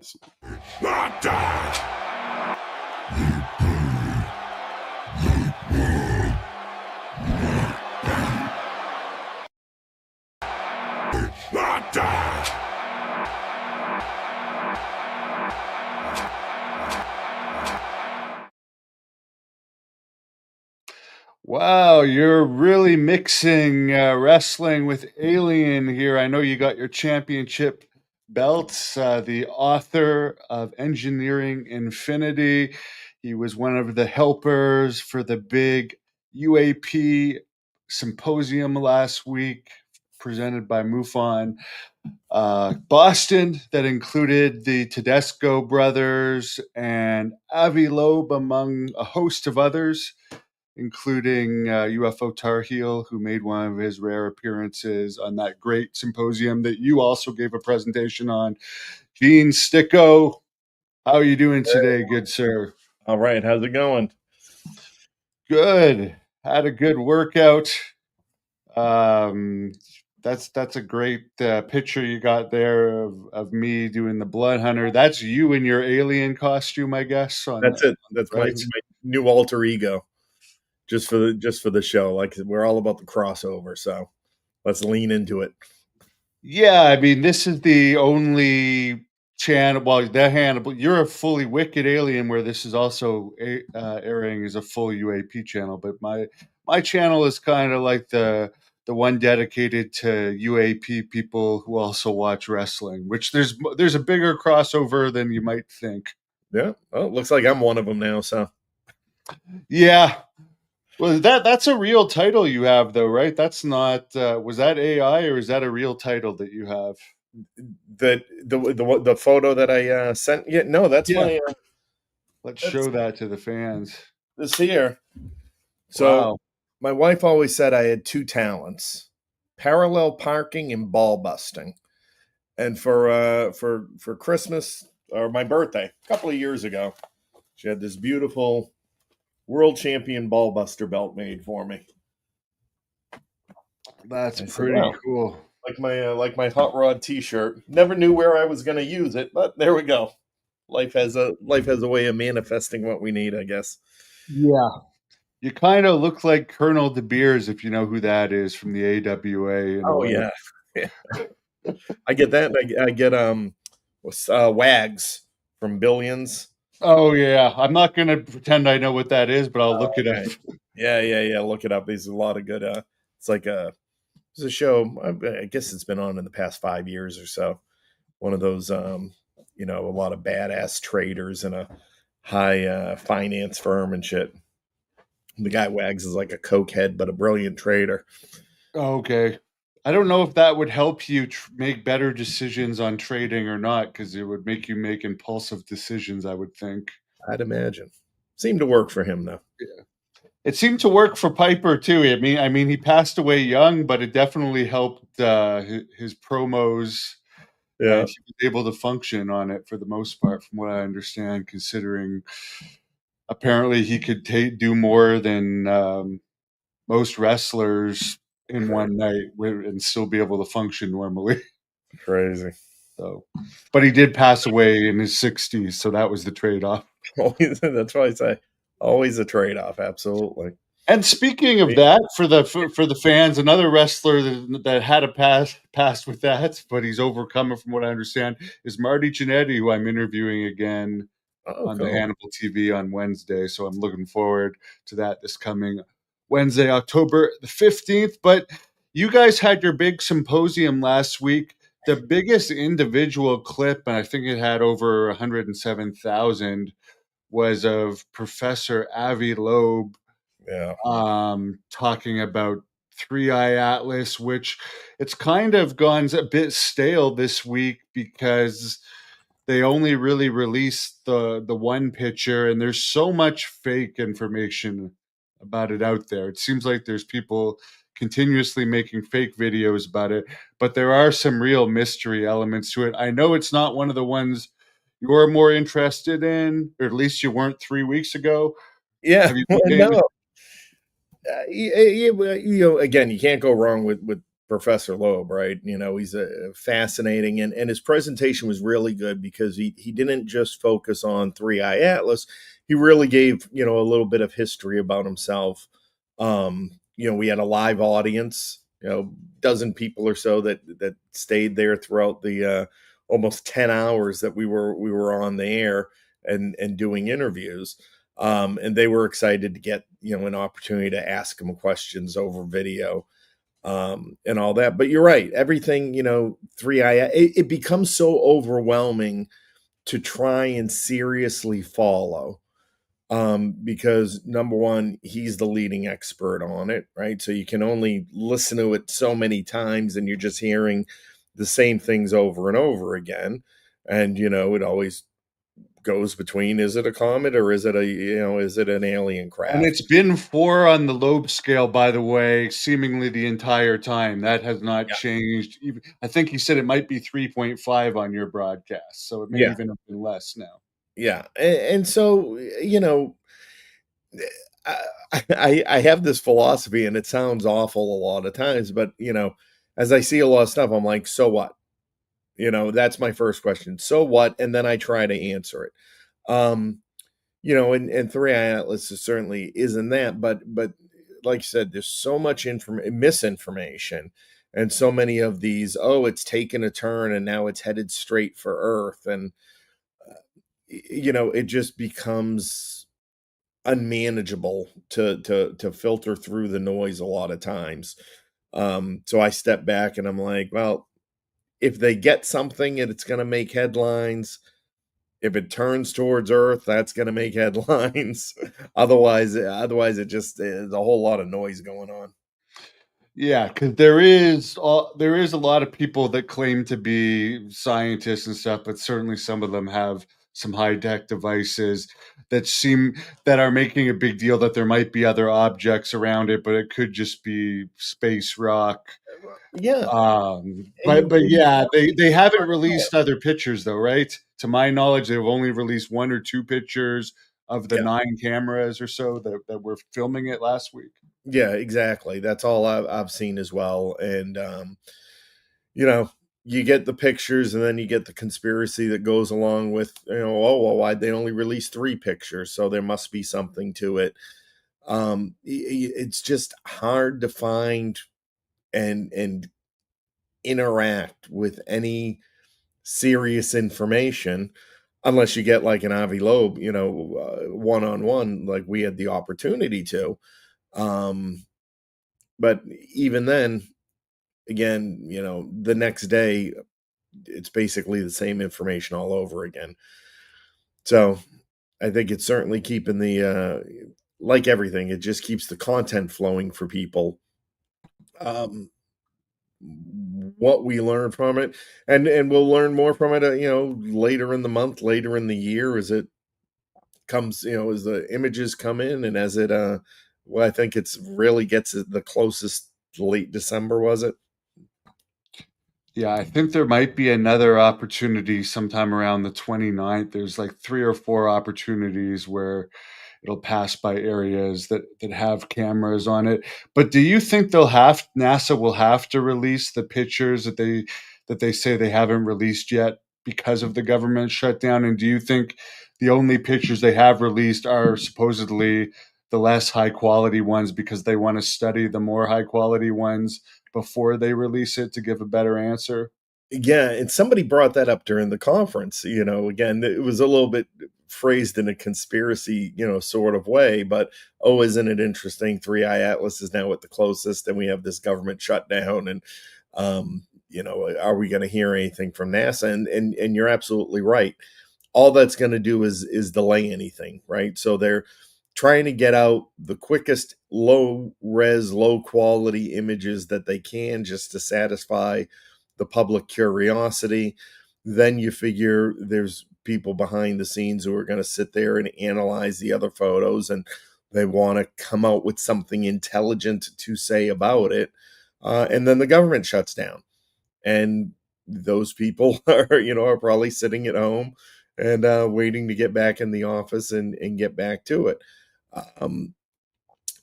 is. Wow, you're really mixing wrestling with Alien here. I know you got your championship belts, the author of Engineering Infinity. He was one of the helpers for the big UAP symposium last week presented by MUFON. Boston, that included the Tedesco brothers and Avi Loeb, among a host of others, including UFO Tar Heel, who made one of his rare appearances on that great symposium that you also gave a presentation on. Gene Sticko, how are you doing today, good sir? All right, how's it going? Good. Had a good workout. That's a great picture you got there of me doing the Blood Hunter. That's you in your alien costume, I guess. That's it. That's right. my new alter ego, just for the show. Like we're all about the crossover, so let's lean into it. Yeah, I mean, this is the only channel. Well, the Hannibal, you're a fully Wicked Alien, where this is also airing as a full UAP channel. But my channel is kind of like the one dedicated to UAP people who also watch wrestling. Which there's a bigger crossover than you might think. Yeah. Oh, looks like I'm one of them now. So Yeah. Well, that's a real title you have, though, right? That's not. Was that AI or is that a real title that you have? the photo that I sent. Yeah, no, that's Yeah. my. Let's show that to the fans. This here. So Wow. my wife always said I had two talents: parallel parking and ball busting. And for Christmas or my birthday a couple of years ago, she had this beautiful world champion ball buster belt made for me. That's pretty cool. Like my hot rod T-shirt. Never knew where I was going to use it, but there we go. Life has a way of manifesting what we need, I guess. Yeah. You kind of look like Colonel De Beers, if you know who that is, from the AWA. Oh yeah. I get that. I get Wags from Billions. Oh yeah. I'm not gonna pretend I know what that is, but I'll look it up. Yeah. Look it up. There's a lot of good. It's like it's a show. I guess it's been on in the past 5 years or so. One of those, a lot of badass traders in a high finance firm and shit. The guy Wags is like a cokehead, but a brilliant trader. Okay. I don't know if that would help you make better decisions on trading or not, because it would make you make impulsive decisions, I would think. I'd imagine. Seemed to work for him though. Yeah. It seemed to work for Piper too. I mean, he passed away young, but it definitely helped his promos. Yeah, and he was able to function on it for the most part, from what I understand. Considering apparently he could do more than most wrestlers in one night and still be able to function normally. crazy. So, but he did pass away in his 60s, so that was the trade-off. That's why I say always a trade-off. Absolutely. And speaking of that, for the fans, another wrestler that had a past with that, but he's overcome it, from what I understand, is Marty Jannetty, who I'm interviewing again on the Hannibal TV on Wednesday. So I'm looking forward to that this coming Wednesday, October the 15th. But you guys had your big symposium last week. The biggest individual clip, and I think it had over 107,000, was of Professor Avi Loeb. Yeah. Talking about Three Eye Atlas, which it's kind of gone a bit stale this week because they only really released the one picture, and there's so much fake information about it out there. It seems like there's people continuously making fake videos about it, but there are some real mystery elements to it. I know it's not one of the ones you're more interested in, or at least you weren't 3 weeks ago. Yeah. Have you been No. Again, you can't go wrong with Professor Loeb, right? He's a fascinating, and his presentation was really good because he didn't just focus on Three Eye Atlas. He really gave a little bit of history about himself. We had a live audience, dozen people or so that stayed there throughout the almost 10 hours that we were on the air and doing interviews. And they were excited to get an opportunity to ask him questions over video, and all that. But you're right, everything, Three Eye, it becomes so overwhelming to try and seriously follow, because number one, he's the leading expert on it, right? So you can only listen to it so many times, and you're just hearing the same things over and over again. And it always goes between, is it a comet, or is it an alien And craft? it's been 4 on the Loeb scale, by the way, seemingly the entire time. That has not Yeah. changed. Even I think he said it might be 3.5 on your broadcast, so it may Yeah. even have been less now. Yeah. And so, I, I have this philosophy, and it sounds awful a lot of times, but as I see a lot of stuff, I'm like, so what? That's my first question. So what? And then I try to answer it. Um, and Three Eye Atlas is certainly isn't that, but like you said, there's so much misinformation, and so many of these. Oh, it's taken a turn, and now it's headed straight for Earth, and it just becomes unmanageable to filter through the noise a lot of times. So I step back and I'm like, well, if they get something and it's going to make headlines, if it turns towards Earth, that's going to make headlines. Otherwise, it just is a whole lot of noise going on. Yeah, because there is a lot of people that claim to be scientists and stuff, but certainly some of them have some high tech devices that seem that are making a big deal that there might be other objects around it, but it could just be space rock. Yeah, and But you yeah, they it's haven't hard to tell. released other pictures though, right? To my knowledge, they've only released 1 or 2 pictures of the Yeah, 9 cameras or so that were filming it last week. yeah, exactly. That's all I've seen as well. And you know, you get the pictures, and then you get the conspiracy that goes along with, oh well, why'd they only release 3 pictures? So there must be something to it. It's just hard to find and interact with any serious information unless you get like an Avi Loeb, one on one, like we had the opportunity to. Um, but even then, again, the next day, it's basically the same information all over again. So I think it's certainly keeping like everything, it just keeps the content flowing for people. Um, what we learn from it, and we'll learn more from it, later in the month, later in the year, as it comes, as the images come in, and as it well, I think it's really gets it the closest. Late December, was it? Yeah, I think there might be another opportunity sometime around the 29th. There's like 3 or 4 opportunities where it'll pass by areas that have cameras on it. But do you think NASA will have to release the pictures that they say they haven't released yet because of the government shutdown? And do you think the only pictures they have released are supposedly the less high quality ones because they want to study the more high quality ones before they release it to give a better answer? Yeah, and somebody brought that up during the conference. Again, it was a little bit phrased in a conspiracy, sort of way, but oh, isn't it interesting? Three Eye Atlas is now at the closest, and we have this government shutdown, and are we going to hear anything from NASA? And you're absolutely right. All that's going to do is delay anything, right? So they're trying to get out the quickest low res, low quality images that they can, just to satisfy the public curiosity. Then you figure there's people behind the scenes who are going to sit there and analyze the other photos, and they want to come out with something intelligent to say about it. And then the government shuts down, and those people are probably sitting at home and waiting to get back in the office and get back to it. um,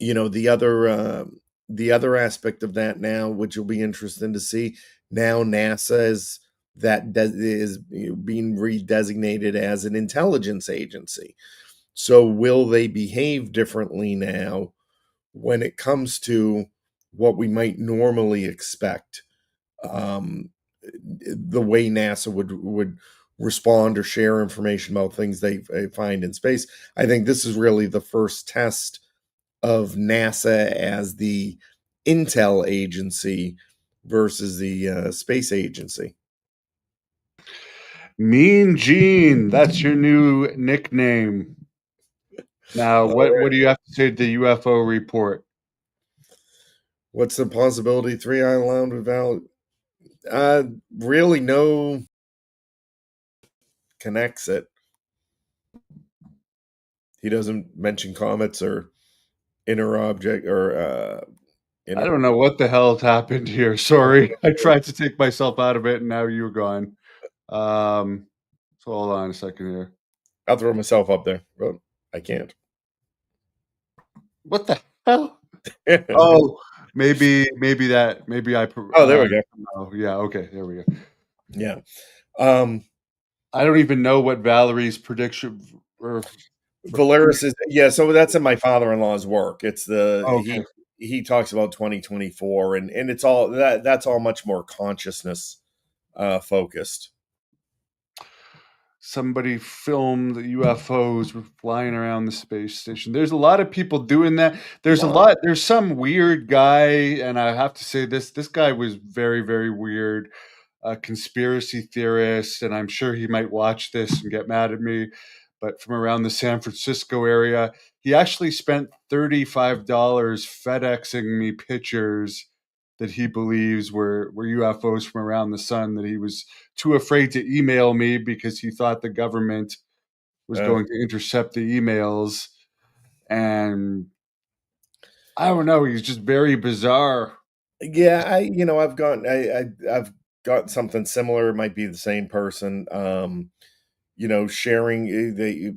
the other the other aspect of that now, which will be interesting to see, now NASA is being redesignated as an intelligence agency. So will they behave differently now when it comes to what we might normally expect? Um, the way NASA would respond or share information about things they find in space. I think this is really the first test of NASA as the intel agency versus the space agency. Mean Gene, that's your new nickname. Now, All what right. do you have to say to the UFO report? What's the possibility? Three island without uh, really no connects it. He doesn't mention comets or inner object or I inner. don't know what the hell's happened here. Sorry. I tried to take myself out of it and now you're gone. Um, so hold on a second here. I'll throw myself up there, but I can't. What the hell? Oh, maybe Oh, there we go. oh, yeah, okay, there we go. Yeah. Um, I don't even know what Valerie's prediction or Valeris is, yeah. So that's in my father-in-law's work. It's okay. he talks about 2024, and it's all that's all much more consciousness focused. Somebody filmed the UFOs were flying around the space station. There's a lot of people doing that. Lot. There's some weird guy, and I have to say this guy was very, very weird, a conspiracy theorist, and I'm sure he might watch this and get mad at me, but from around the San Francisco area, he actually spent $35 FedExing me pictures that he believes were UFOs from around the sun that he was too afraid to email me because he thought the government was Uh, going to intercept the emails. And I don't know, he's just very bizarre. yeah, I've got something similar. It might be the same person. Sharing they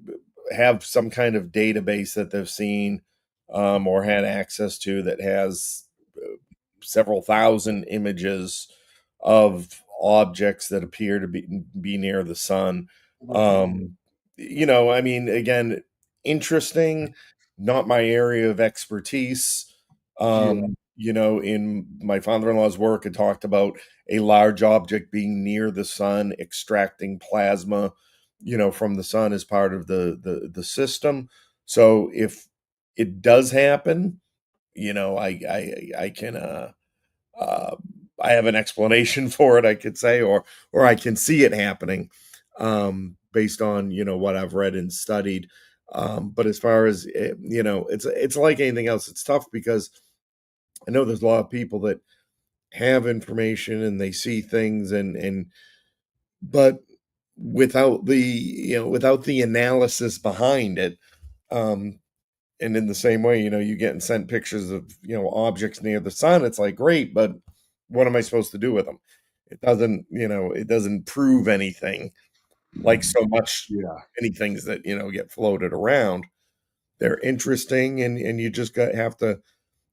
have some kind of database that they've seen or had access to that has several thousand images of objects that appear to be near the sun. I mean, again, interesting, not my area of expertise. Yeah. In my father-in-law's work, it talked about a large object being near the sun, extracting plasma, from the sun as part of the system. So if it does happen, I can uh, I have an explanation for it, I could say, or I can see it happening, based on what I've read and studied. But as far as it's like anything else. It's tough because I know there's a lot of people that have information and they see things and but without the analysis behind it. Um, and in the same way, you getting sent pictures of objects near the sun. It's like great, but what am I supposed to do with them? It doesn't prove anything, like so much Yeah. many things that get floated around. They're interesting, and you just have to.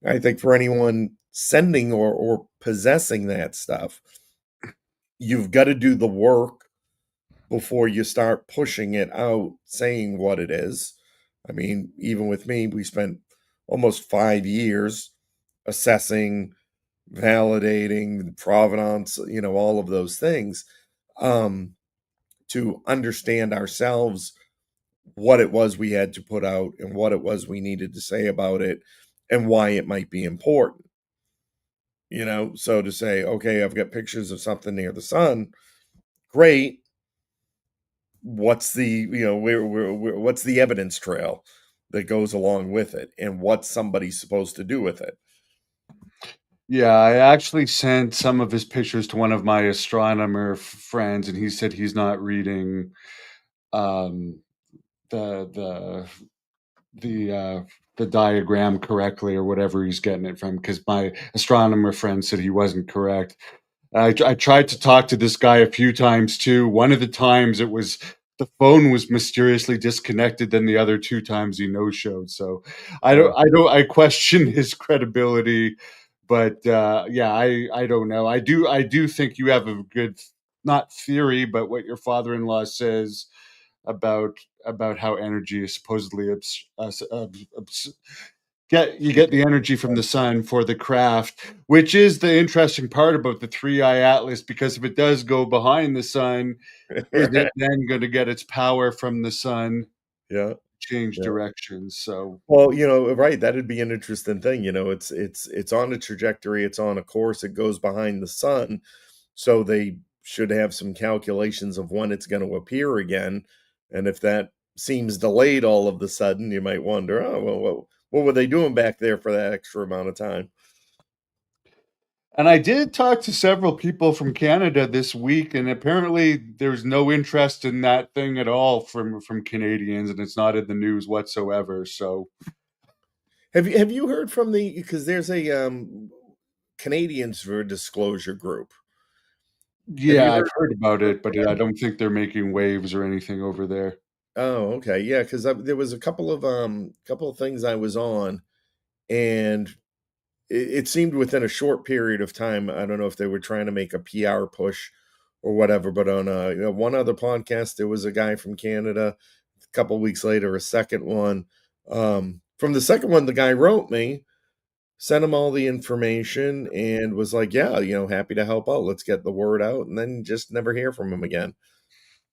I think for anyone sending or possessing that stuff, you've got to do the work before you start pushing it out, saying what it is. I mean, even with me, we spent almost 5 years assessing, validating the provenance, all of those things, um, to understand ourselves what it was we had to put out and what it was we needed to say about it and why it might be important. So to say, okay, I've got pictures of something near the sun, great. What's the what's the evidence trail that goes along with it, and what's somebody supposed to do with it? Yeah, I actually sent some of his pictures to one of my astronomer friends, and he said he's not reading um, the the the diagram correctly or whatever he's getting it from. Because my astronomer friend said he wasn't correct. I tried to talk to this guy a few times too. One of the times it was the phone was mysteriously disconnected than the other 2 times he no-showed. So Uh, I question his credibility, but yeah, I don't know. I do think you have a good, not theory, but what your father-in-law says about how energy is supposedly get the energy from the sun for the craft, which is the interesting part about the three eye atlas, because if it does go behind the sun, is it right. then going to get its power from the sun, Yeah. change Yeah. directions? So Well, right, that'd be an interesting thing, it's on a trajectory, it's on a course, it goes behind the sun, so they should have some calculations of when it's gonna appear again, and if that seems delayed all of the sudden, you might wonder, "Oh, well, what were they doing back there for that extra amount of time?" and I did talk to several people from Canada this week, and apparently there's no interest in that thing at all from Canadians, and it's not in the news whatsoever. So Have you heard from the because there's a, Canadians for Disclosure group. Have yeah, you I've heard heard about heard it, but from I them? don't think they're making waves or anything over there. Oh, okay, yeah, 'cause there was a couple of things I was on, and it seemed within a short period of time, I don't know if they were trying to make a PR push or whatever, but on, one other podcast, there was a guy from Canada. A couple weeks later, a second one. From the second one, the guy wrote me, sent him all the information, and was like, "Yeah, happy to help out. Let's get the word out," and then just never hear from him again.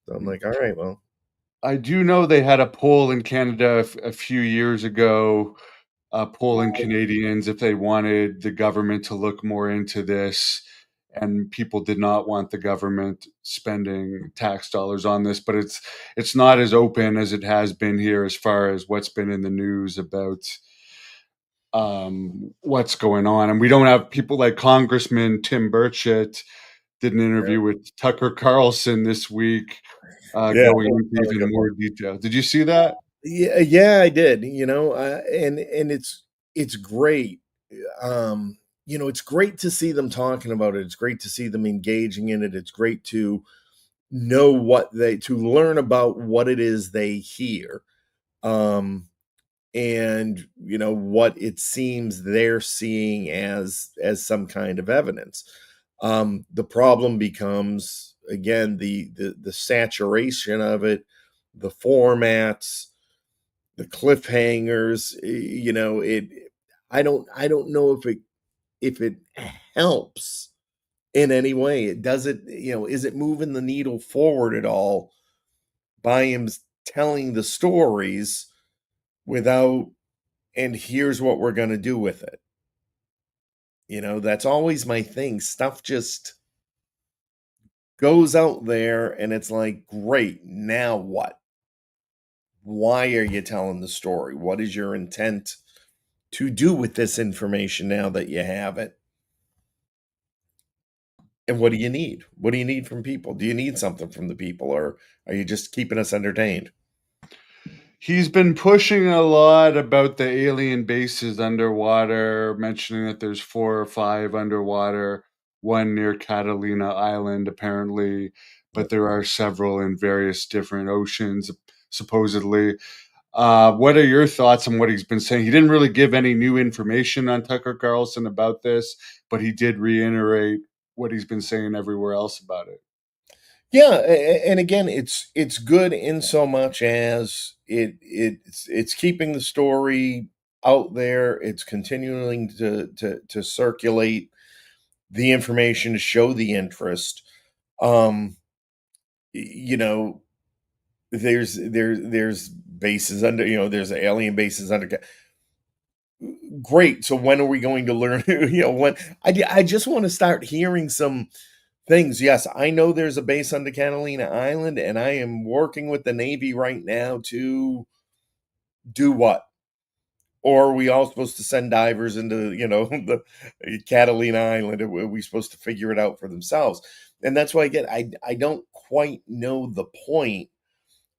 So I'm like, "All right, well." I do know they had a poll in Canada a few years ago, polling Canadians if they wanted the government to look more into this, and people did not want the government spending tax dollars on this. But it's not as open as it has been here as far as what's been in the news about what's going on, and we don't have people like Congressman Tim Burchett did an interview with Tucker Carlson this week, Yeah, that going was into really even good. more detail. Did you see that? Yeah, yeah, I did, and it's great. It's great to see them talking about it. It's great to see them engaging in it. It's great to know to learn about what it is they hear. Um, and what it seems they're seeing as some kind of evidence. The problem becomes again the saturation of it, the formats, the cliffhangers. It. I don't know if it helps in any way. It does it. Is it moving the needle forward at all by him telling the stories without, and here's what we're going to do with it. That's always my thing. Stuff just goes out there and it's like, great, now what? Why are you telling the story? What is your intent to do with this information now that you have it? And what do you need? What do you need from people? Do you need something from the people, or are you just keeping us entertained? He's been pushing a lot about the alien bases underwater, mentioning that there's 4 or 5 underwater, one near Catalina Island, apparently, but there are several in various different oceans, supposedly. What are your thoughts on what he's been saying? He didn't really give any new information on Tucker Carlson about this, but he did reiterate what he's been saying everywhere else about it. Yeah, and again, it's good in so much as it's keeping the story out there. It's continuing to circulate the information to show the interest. Um, you know, there's bases under, there's alien bases under. Great. So when are we going to learn? When I just want to start hearing some things. Yes, I know there's a base under Catalina Island, and I am working with the Navy right now to do what? Or are we all supposed to send divers into, the Catalina Island? Are we supposed to figure it out for themselves? And that's why again, I don't quite know the point.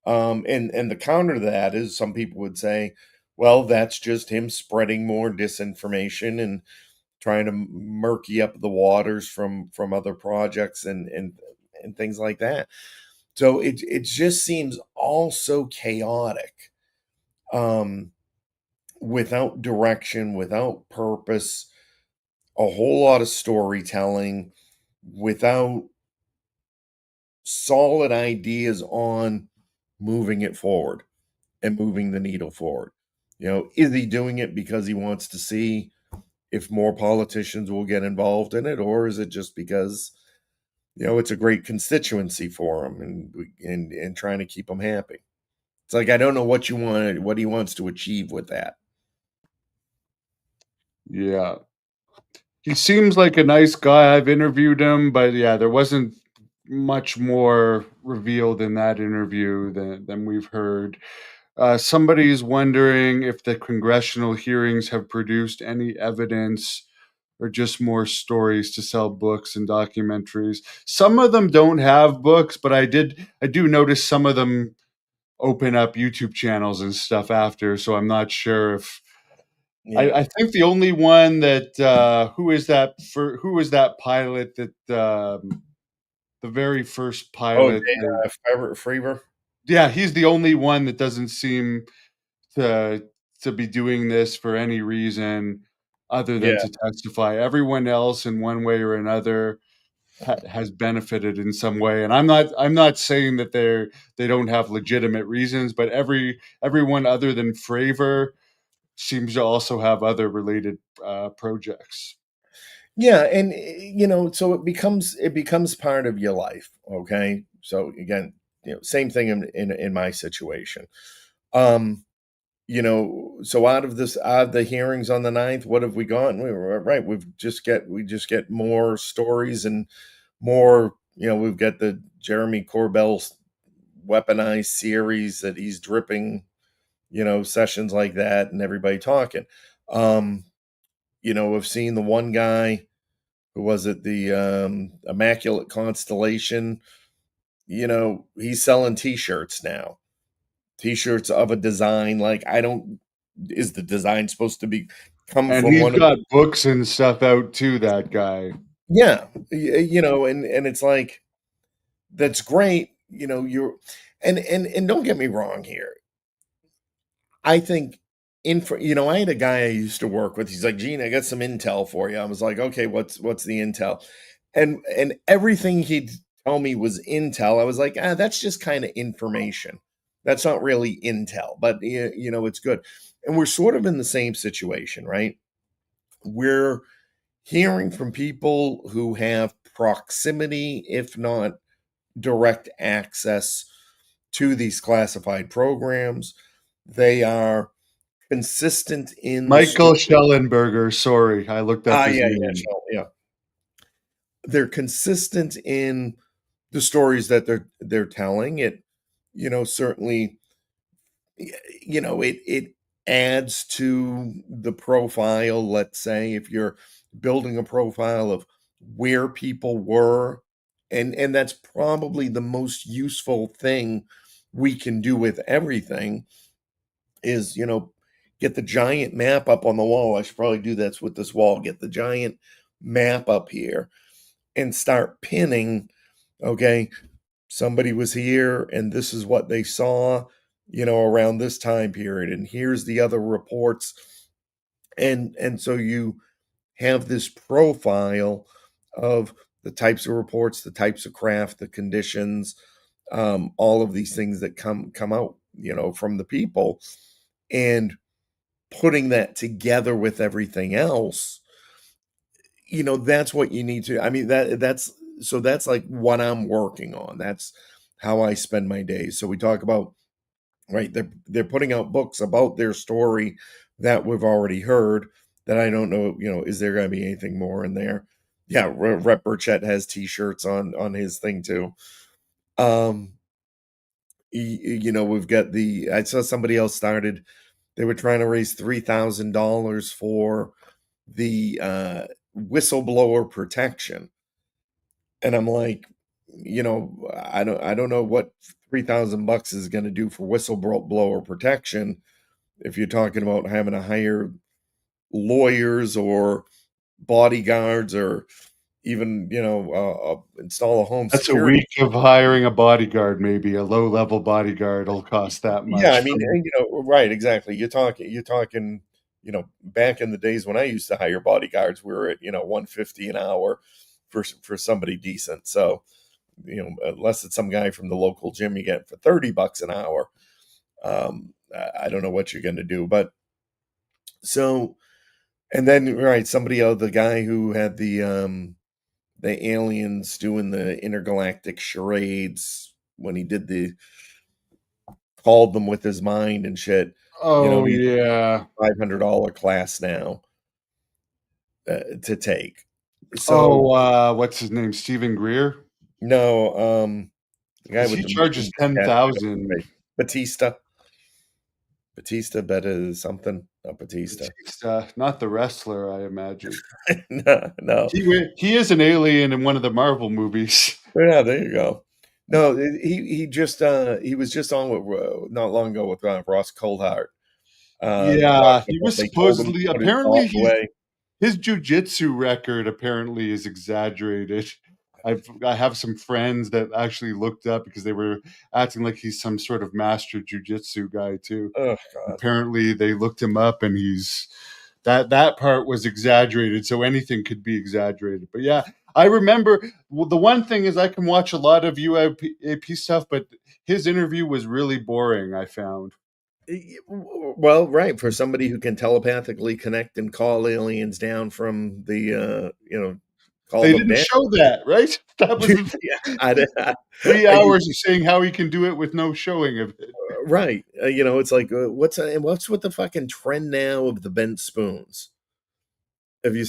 And the counter to that is some people would say, well, that's just him spreading more disinformation and trying to murky up the waters from other projects and things like that. So it just seems all so chaotic, um, without direction, without purpose, a whole lot of storytelling, without solid ideas on moving it forward and moving the needle forward. Is he doing it because he wants to see if more politicians will get involved in it, or is it just because it's a great constituency for him, and trying to keep him happy? It's like, I don't know what he wants to achieve with that. Yeah. He seems like a nice guy. I've interviewed him, but yeah, there wasn't much more revealed in that interview than we've heard. Somebody's wondering if the congressional hearings have produced any evidence or just more stories to sell books and documentaries. Some of them don't have books, but I do notice some of them open up YouTube channels and stuff after, so I'm not sure if Yeah. I think the only one that who is that pilot that the very first Oh, pilot Freever. yeah, he's the only one that doesn't seem to be doing this for any reason other than Yeah. to testify. Everyone else in one way or another has benefited in some way, and I'm not saying that they don't have legitimate reasons, but everyone other than Fravor seems to also have other related projects. Yeah, and so it becomes part of your life. Okay, so again, same thing in my situation. Um, so out of the hearings on the ninth, what have we gotten? We were right. We just get more stories and more. We've got the Jeremy Corbell weaponized series that he's dripping. Sessions like that and everybody talking. Um, we've seen the one guy who was it, the Immaculate Constellation. He's selling T-shirts now. T-shirts of a design like, I don't. Is the design supposed to be come And from he's one of? got books and stuff out too, that guy. Yeah, and it's like, that's great. You're and don't get me wrong here. I think I had a guy I used to work with. He's like, Gene, I got some intel for you. I was like, okay, what's the intel? And everything he'd tell me was intel. I was like, that's just kind of information. That's not really intel, but it's good. And we're sort of in the same situation, right? We're hearing from people who have proximity, if not direct access to these classified programs. They are consistent in the Michael story. Schellenberger, sorry, I looked up his Yeah, yeah, name. sure, yeah. They're consistent in the stories that they're telling. It, certainly, it adds to the profile. Let's say if you're building a profile of where people were, and that's probably the most useful thing we can do with everything is, get the giant map up on the wall. I should probably do this with this wall. Get the giant map up here and start pinning. Okay, somebody was here and this is what they saw, around this time period, and here's the other reports. And so you have this profile of the types of reports, the types of craft, the conditions, all of these things that come out, from the people, and putting that together with everything else. That's what you need to. I mean, that's like what I'm working on. That's how I spend my days. So we talk about, right, they're putting out books about their story that we've already heard, that I don't know, is there going to be anything more in there? Yeah, Rep Burchett has t-shirts on his thing too. um we've got I saw somebody else started, they were trying to raise $3,000 for the whistleblower protection. And I'm like, I don't know what 3,000 bucks is going to do for whistleblower protection, if you're talking about having to hire lawyers or bodyguards, or even install a home That's a security. week of hiring a bodyguard, maybe a low-level bodyguard will cost that Yeah, I much mean, from and, right, exactly. You're talking, back in the days when I used to hire bodyguards, we were at 150 an hour for somebody decent. So, unless it's some guy from the local gym you get for 30 bucks an hour. I don't know what you're going to do, but so, and then, right, the guy who had the aliens doing the intergalactic charades when he did the called them with his mind and shit. Oh, He's yeah. $500 class now to take. So Oh, what's his name? Stephen Greer? no, the guy Because with he the charges moon tattooed on his 10,000. face. Batista, better something, not Batista. Batista, not the wrestler, I imagine. No, no. He is an alien in one of the Marvel movies. Yeah, there you go. No, he was just on with not long ago with Ross Coldheart, Yeah, talking he about was they told him to supposedly put his dog apparently away. his jujitsu record apparently is exaggerated. I have some friends that actually looked up because they were acting like he's some sort of master jujitsu guy too. Oh God. Apparently, they looked him up, and he's that part was exaggerated. So anything could be exaggerated. But yeah, I remember. Well, the one thing is, I can watch a lot of UAP stuff, but his interview was really boring. I found. Well, right, for somebody who can telepathically connect and call aliens down from call They them didn't down. show that, right? That was the Yeah, I, 3 hours of saying how he can do it with no showing of it. right. It's like what's with the fucking trend now of the bent spoons? Have you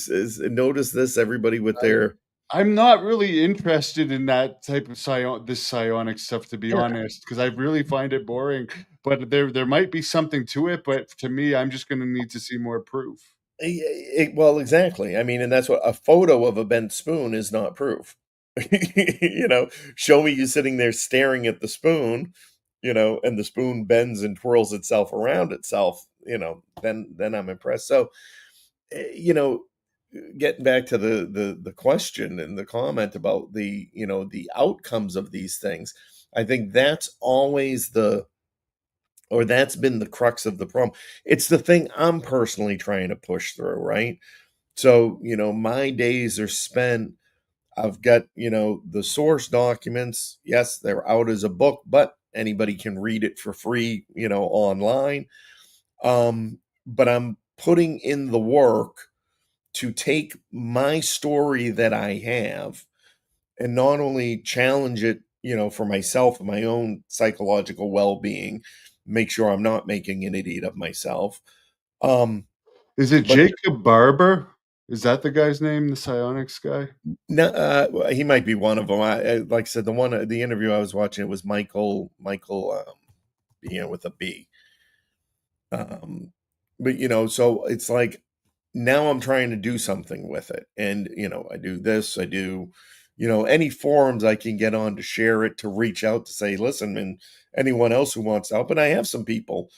noticed this? Everybody with their I'm not really interested in that type of this psionic stuff, to be yeah. honest, because I really find it boring. But there might be something to it. But to me, I'm just going to need to see more proof. Well, exactly. I mean, and that's what a photo of a bent spoon is not proof. Show me you sitting there staring at the spoon, and the spoon bends and twirls itself around itself, then I'm impressed. So, eh, you know, getting back to the question and the comment about the outcomes of these things, I think that's been the crux of the problem. It's the thing I'm personally trying to push through, right? So, my days are spent, I've got, the source documents. Yes, they're out as a book, but anybody can read it for free, online. But I'm putting in the work to take my story that I have and not only challenge it, for myself and my own psychological well-being, make sure I'm not making an idiot of myself. Um, Is it but Jacob Barber? Is that the guy's name, the psionics guy? no, well, he might be one of them. Like I said, the interview I was watching, it was Michael, with a B. Um, but so it's like now I'm trying to do something with it, and I do this, I do, any forums I can get on to share it, to reach out to say, listen, and anyone else who wants help, and I have some people,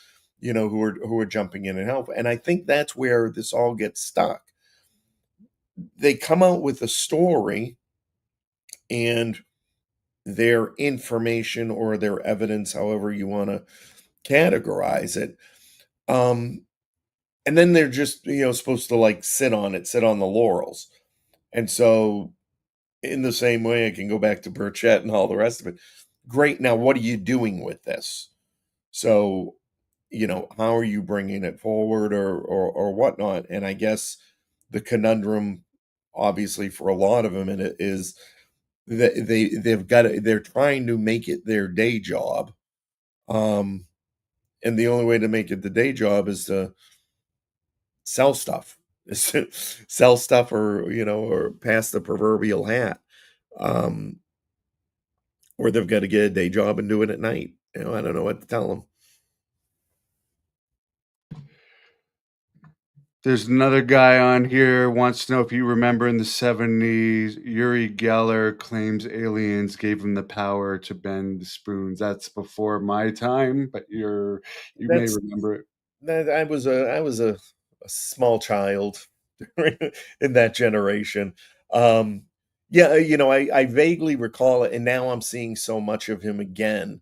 who are jumping in and help, and I think that's where this all gets stuck. They come out with a story and their information or their evidence, however you want to categorize it. And then they're just, supposed to like sit on the laurels. And so, in the same way, I can go back to Burchett and all the rest of it. Great. Now, what are you doing with this? So, how are you bringing it forward or whatnot? And I guess the conundrum, obviously, for a lot of them, in it is that they're trying to make it their day job. Um, and the only way to make it the day job is to sell stuff, sell stuff, or pass the proverbial hat, um, or they've got to get a day job and do it at night. I don't know what to tell them. There's another guy on here wants to know if you remember in the 70s, Uri Geller claims aliens gave him the power to bend the spoons. That's before my time, but you may That's remember it. that I was a small child in that generation. Um, Yeah, I vaguely recall it, and now I'm seeing so much of him again.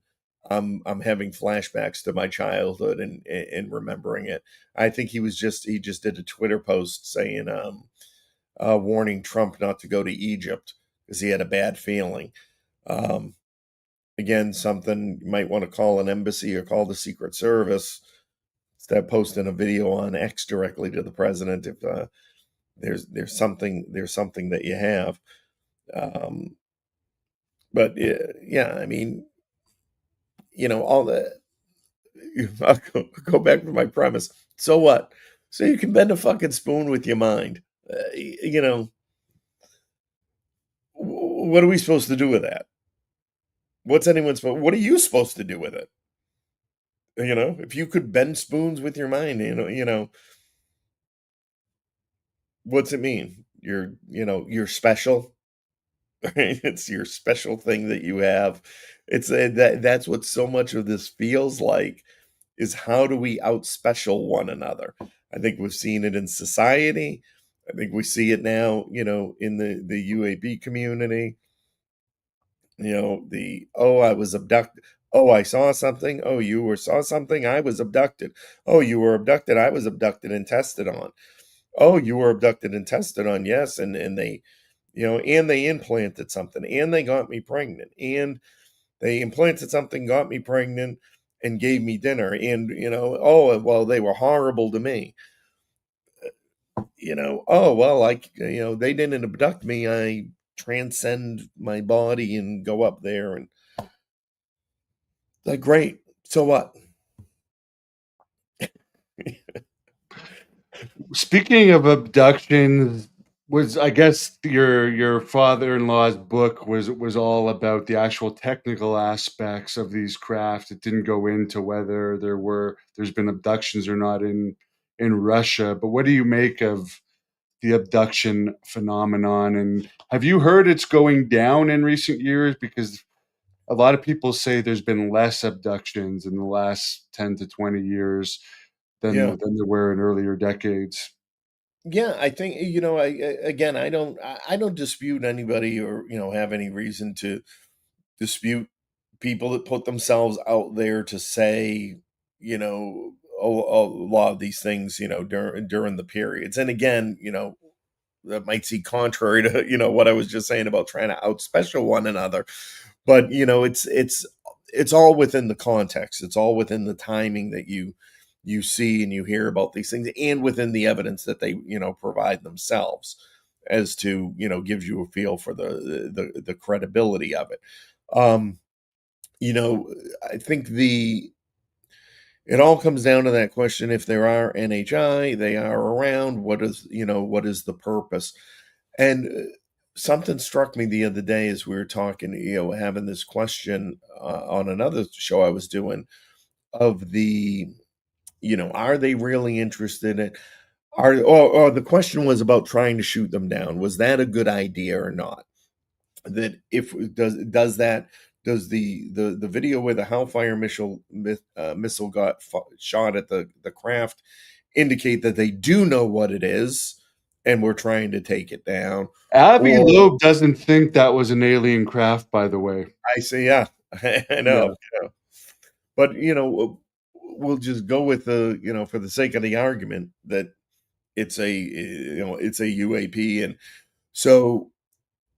I'm having flashbacks to my childhood and remembering it. I think he just did a Twitter post saying warning Trump not to go to Egypt because he had a bad feeling. Um, Again, something you might want to call an embassy or call the Secret Service instead of posting a video on X directly to the president if there's something that you have. Um, but yeah, I mean, all the I'll go back to my premise. So what? So you can bend a fucking spoon with your mind. What are we supposed to do with that? What are you supposed to do with it? If you could bend spoons with your mind, what's it mean? You're special. Right? It's your special thing that you have. That's what so much of this feels like is how do we outspecial one another? I think we've seen it in society. I think we see it now, in the UAB community. The oh, I was abducted. Oh, I saw something. Oh, saw something. I was abducted. Oh, you were abducted. I was abducted and tested on. Oh, you were abducted and tested on. Yes, and they, and they implanted something, and they got me pregnant, and they implanted something, got me pregnant, and gave me dinner, and oh well, they were horrible to me. Oh well, they didn't abduct me. I transcend my body and go up there, and like great. So what? Speaking of abductions, was I guess your father-in-law's book was all about the actual technical aspects of these craft. It didn't go into whether there's been abductions or not in Russia. But what do you make of the abduction phenomenon? And have you heard it's going down in recent years? Because a lot of people say there's been less abductions in the last 10 to 20 years Yeah. than there were in earlier decades. Yeah, I think again, I don't dispute anybody or have any reason to dispute people that put themselves out there to say a lot of these things during the periods. And again, that might seem contrary to what I was just saying about trying to outspecial one another, but it's all within the context. It's all within the timing that you see and you hear about these things, and within the evidence that they provide themselves, as to gives you a feel for the credibility of it. um you know I think the it all comes down to that question: if there are NHI, they are around, what is the purpose? And something struck me the other day as we were talking, having this question on another show I was doing, of are they really interested in, or the question was about trying to shoot them down. Was that a good idea or not? That if does that does the video where the Hellfire missile got shot at the craft indicate that they do know what it is and we're trying to take it down? Avi Or Loeb doesn't think that was an alien craft, by the way. I say, yeah, I know, Yeah. but we'll just go with for the sake of the argument, that it's a UAP, and so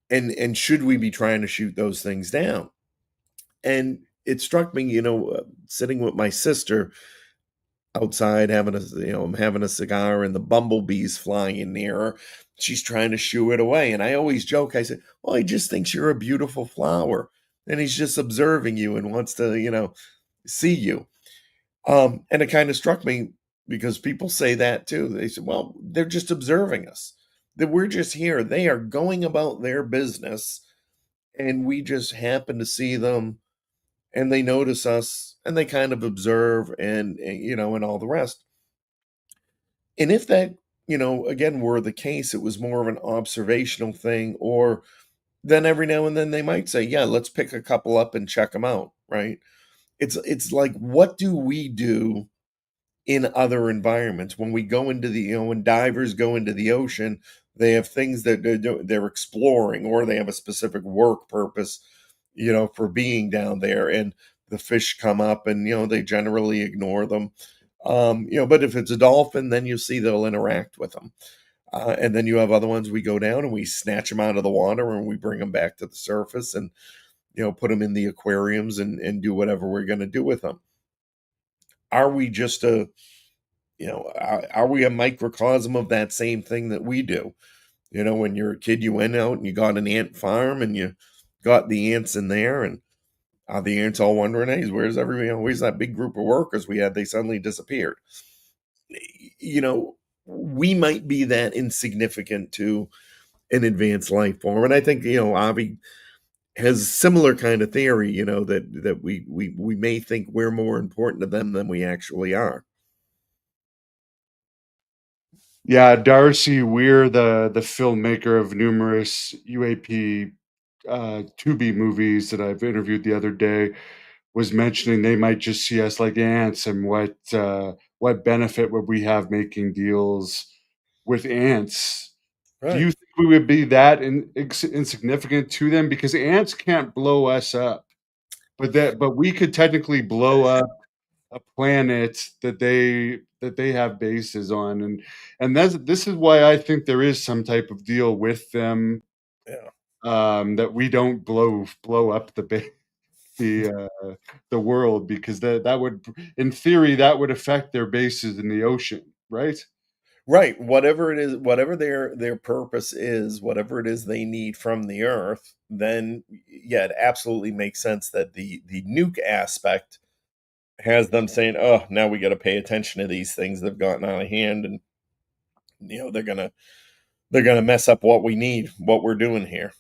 and should we be trying to shoot those things down? And it struck me, sitting with my sister outside I'm having a cigar, and the bumblebees flying near her. She's trying to shoo it away, and I always joke. I said, "Well, he just thinks you're a beautiful flower, and he's just observing you and wants to, see you." And it kind of struck me, because people say that too. They said, "Well, they're just observing us. That we're just here. They are going about their business, and we just happen to see them, and they notice us, and they kind of observe, and all the rest." And if that, again, were the case, it was more of an observational thing, or then every now and then they might say, "Yeah, let's pick a couple up and check them out," right? It's like, what do we do in other environments when we go into when divers go into the ocean? They have things that they're exploring, or they have a specific work purpose, for being down there. And the fish come up, and they generally ignore them. But if it's a dolphin, then you see they'll interact with them. And then you have other ones, we go down and we snatch them out of the water and we bring them back to the surface, and put them in the aquariums, and do whatever we're going to do with them. Are we just are we a microcosm of that same thing that we do? When you're a kid, you went out and you got an ant farm, and you got the ants in there, and the ants all wondering, hey, where's everybody? Where's that big group of workers we had? They suddenly disappeared. You know, we might be that insignificant to an advanced life form, and I think Avi has similar kind of theory. That we may think we're more important to them than we actually are. Yeah, Darcy Weir, the filmmaker of numerous UAP Tubi movies that I've interviewed the other day, was mentioning they might just see us like ants, and what benefit would we have making deals with ants? Do you Right. think we would be that insignificant to them? Because ants can't blow us up, but we could technically blow up a planet that they have bases on, and this is why I think there is some type of deal with them, Yeah. that we don't blow up the world, because that would, in theory, that would affect their bases in the ocean, right? Right. Whatever it is, whatever their purpose is, whatever it is they need from the earth, then yeah, it absolutely makes sense that the nuke aspect has them saying, "Oh, now we got to pay attention to these things. They've gotten out of hand, and they're gonna mess up what we need, what we're doing here."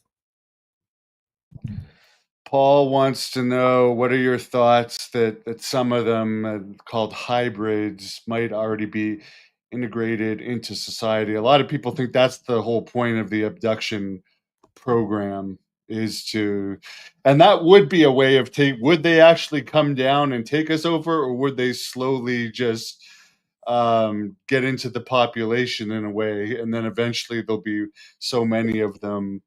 Paul wants to know, what are your thoughts that some of them, called hybrids, might already be integrated into society? A lot of people think that's the whole point of the abduction program, is to, and that would be a way of take. Would they actually come down and take us over, or would they slowly just get into the population in a way, and then eventually there'll be so many of them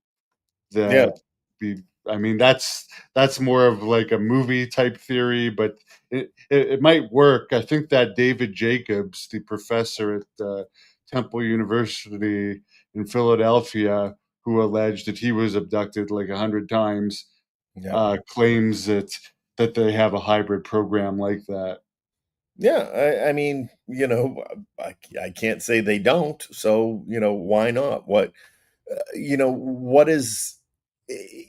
Yeah. that be, I mean, that's more of like a movie type theory, but it might work. I think that David Jacobs, the professor at Temple University in Philadelphia, who alleged that he was abducted like 100 times, Yeah. claims that they have a hybrid program like that. Yeah. I mean, I can't say they don't. So why not? What is? eh,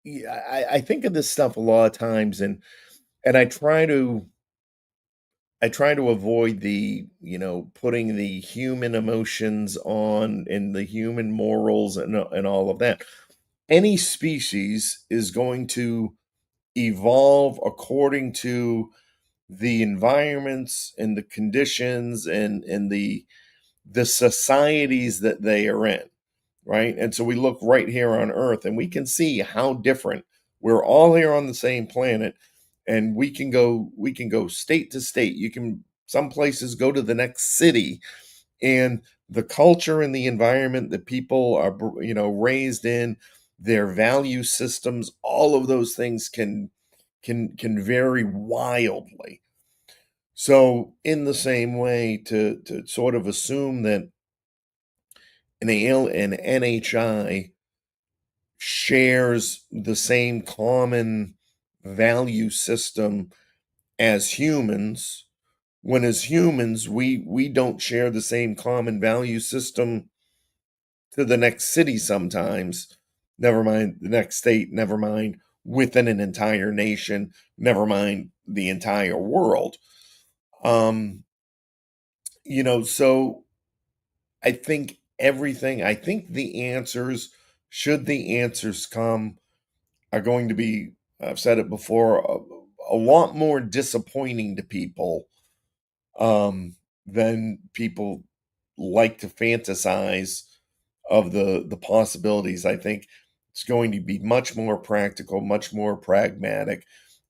Yeah, I think of this stuff a lot of times, and I try to avoid the putting the human emotions on, and the human morals, and all of that. Any species is going to evolve according to the environments and the conditions, and the societies that they are in, right? And so we look right here on Earth, and we can see how different we're all here on the same planet, and we can go state to state. You can some places go to the next city, and the culture and the environment that people are raised in, their value systems, all of those things can vary wildly. So in the same way, to sort of assume that an NHI shares the same common value system as humans, when as humans we don't share the same common value system to the next city sometimes, never mind the next state, never mind within an entire nation, never mind the entire world. um so I think the answers, should the answers come, are going to be, I've said it before, a lot more disappointing to people, than people like to fantasize of the possibilities. I think it's going to be much more practical, much more pragmatic,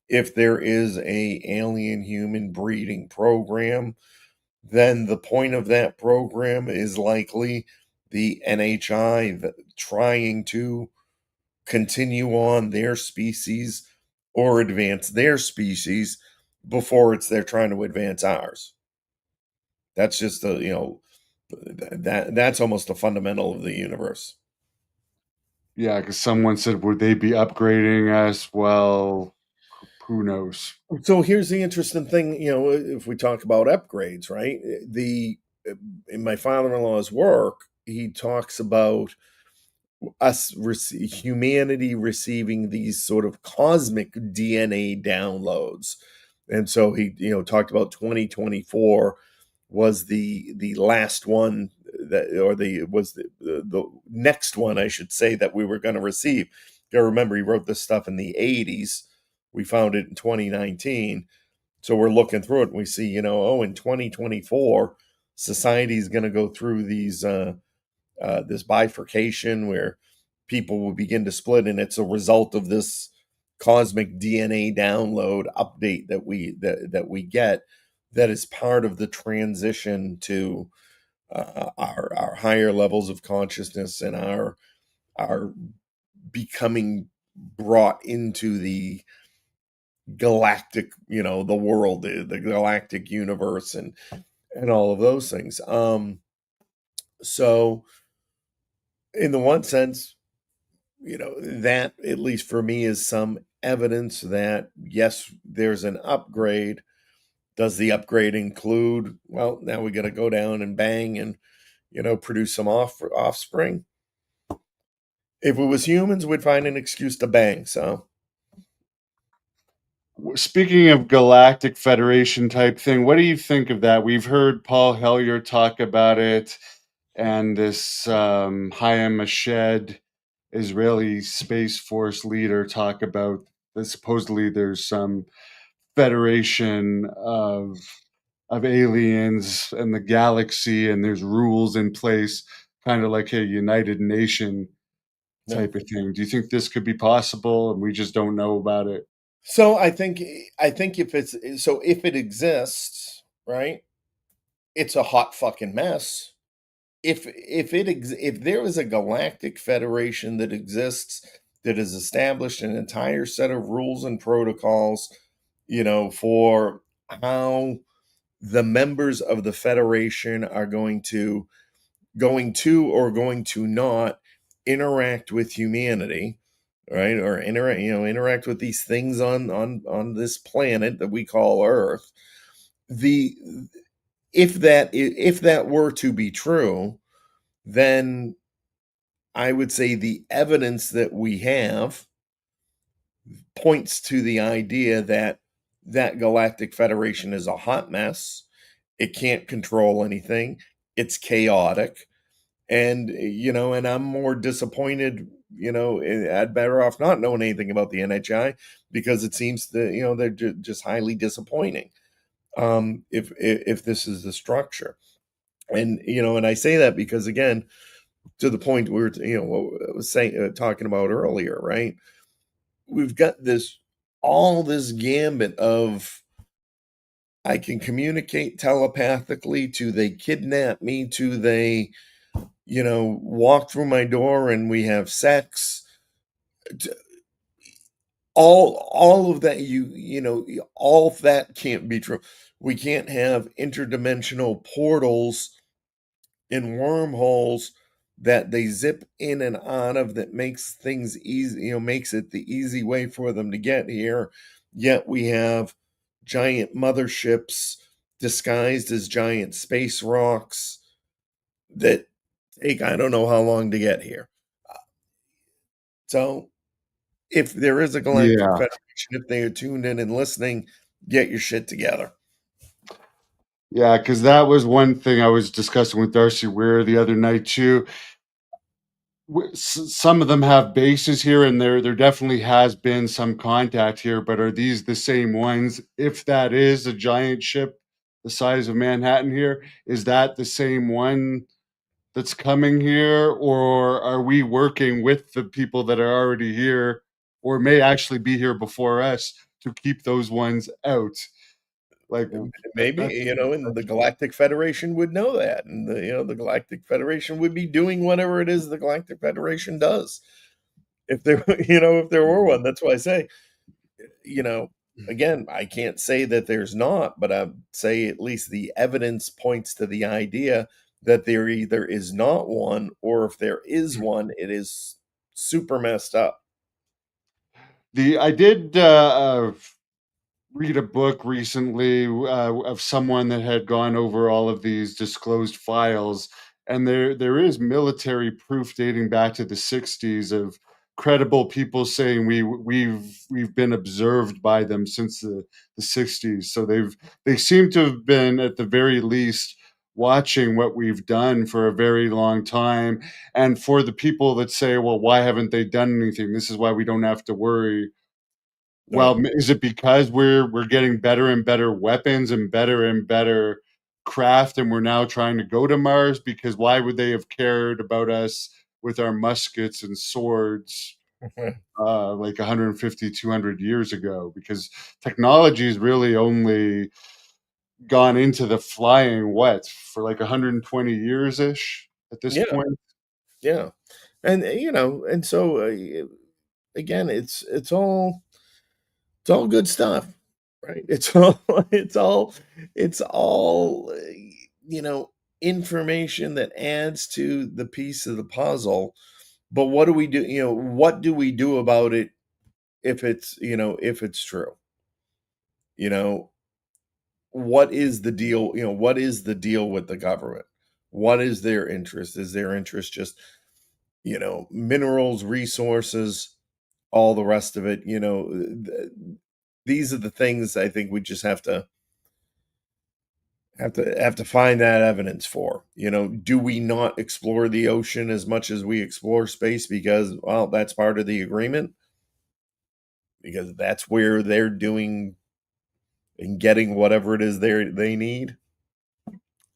if there is a alien human breeding program. Then the point of that program is likely the NHI trying to continue on their species or advance their species before it's they're trying to advance ours. That's just the, that's almost a fundamental of the universe. Yeah, because someone said, would they be upgrading us? Well, who knows? So here's the interesting thing, if we talk about upgrades, right? The In my father-in-law's work, he talks about humanity receiving these sort of cosmic DNA downloads. And so he, talked about 2024 was the last one that, or the was the next one, I should say, that we were going to receive. You remember he wrote this stuff in the 80s. We found it in 2019. So we're looking through it and we see, in 2024, society is going to go through this bifurcation where people will begin to split, and it's a result of this cosmic DNA download update that we get, that is part of the transition to our higher levels of consciousness and our becoming brought into the galactic, the world, the galactic universe, and all of those things. So in the one sense, that, at least for me, is some evidence that yes, there's an upgrade. Does the upgrade include, well, now we got to go down and bang and produce some offspring? If it was humans, we'd find an excuse to bang. So Speaking of Galactic Federation type thing, what do you think of that? We've heard Paul Hellyer talk about it, and this Hayam Mashed, Israeli Space Force leader, talk about that supposedly there's some federation of aliens in the galaxy, and there's rules in place, kind of like a United Nation yeah. type of thing. Do you think this could be possible, and we just don't know about it? So I think if it exists, right, it's a hot fucking mess. If there is a galactic federation that exists, that has established an entire set of rules and protocols, for how the members of the federation are going to not interact with humanity, right, or interact with these things on this planet that we call Earth. The if that were to be true, then I would say the evidence that we have points to the idea that that galactic federation is a hot mess. It can't control anything. It's chaotic. And I'm more disappointed. I'd better off not knowing anything about the NHI, because it seems that they're just highly disappointing. If this is the structure, and I say that because, again, to the point we were, what I was saying, talking about earlier, right? We've got all this gambit of, I can communicate telepathically, to they kidnap me, to they walk through my door and we have sex. All of that, all of that can't be true. We can't have interdimensional portals and wormholes that they zip in and out of, that makes things easy, makes it the easy way for them to get here. Yet we have giant motherships disguised as giant space rocks that take, I don't know how long to get here. So if there is a galactic Yeah. federation, if they are tuned in and listening, get your shit together. Yeah, because that was one thing I was discussing with Darcy Weir the other night too. Some of them have bases here, and there definitely has been some contact here. But are these the same ones? If that is a giant ship the size of Manhattan here, is that the same one that's coming here, or are we working with the people that are already here, or may actually be here before us, to keep those ones out? Like Maybe, that's and the Galactic Federation would know that, and the Galactic Federation would be doing whatever it is the Galactic Federation does. If there, if there were one, that's why I say, you know, again, I can't say that there's not, but I'd say at least the evidence points to the idea that there either is not one, or if there is one, it is super messed up. the I did read a book recently of someone that had gone over all of these disclosed files, and there is military proof dating back to the '60s of credible people saying we've been observed by them since the '60s. So they seem to have been at the very least watching what we've done for a very long time. And for the people that say, well, why haven't they done anything? This is why we don't have to worry. Well, No. is it because we're getting better and better weapons and better craft, and we're now trying to go to Mars? Because why would they have cared about us with our muskets and swords, like 150, 200 years ago? Because technology's really only gone into the flying what, for like 120 years-ish at this Yeah, point? yeah, and and so again, it's all good stuff, right? It's all it's all information that adds to the piece of the puzzle. But what do we do? What do we do about it if it's true? You know, what is the deal? What is the deal with the government? What is their interest? Is their interest just, minerals, resources, all the rest of it? These are the things I think we just have to find that evidence for. Do we not explore the ocean as much as we explore space because, well, that's part of the agreement? Because that's where they're doing and getting whatever it is they need.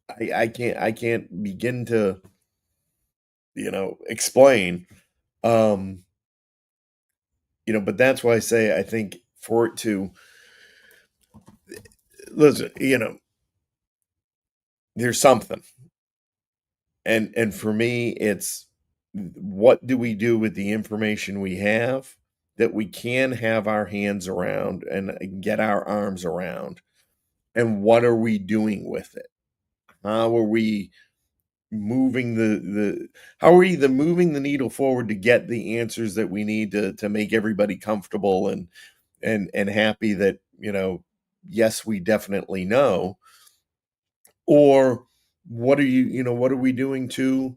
I can't begin to explain. Um, but that's why I say I think for it to listen, there's something. And for me, it's what do we do with the information we have that we can have our hands around and get our arms around? And what are we doing with it? How are we moving the how are we either moving the needle forward to get the answers that we need to make everybody comfortable and happy that, yes, we definitely know, or what are we doing to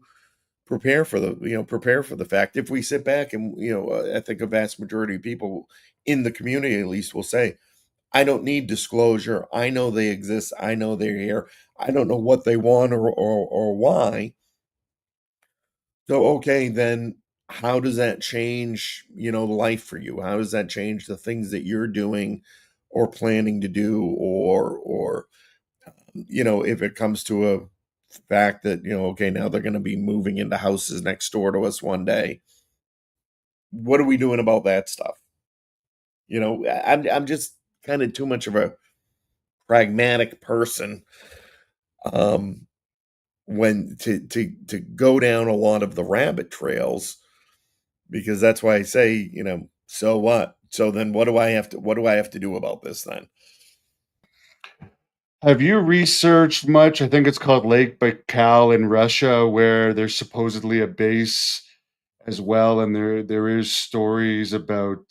prepare for the fact if we sit back and I think a vast majority of people in the community at least will say, I don't need disclosure, I know they exist, I know they're here, I don't know what they want or why. So okay, then how does that change life for you? How does that change the things that you're doing or planning to do, or if it comes to a fact that okay, now they're going to be moving into houses next door to us one day, what are we doing about that stuff? I'm just kind of too much of a pragmatic person, um when to go down a lot of the rabbit trails, because that's why I say, so what? So then what do I have to do about this then? Have you researched much? I think it's called Lake Baikal in Russia, where there's supposedly a base as well, and there is stories about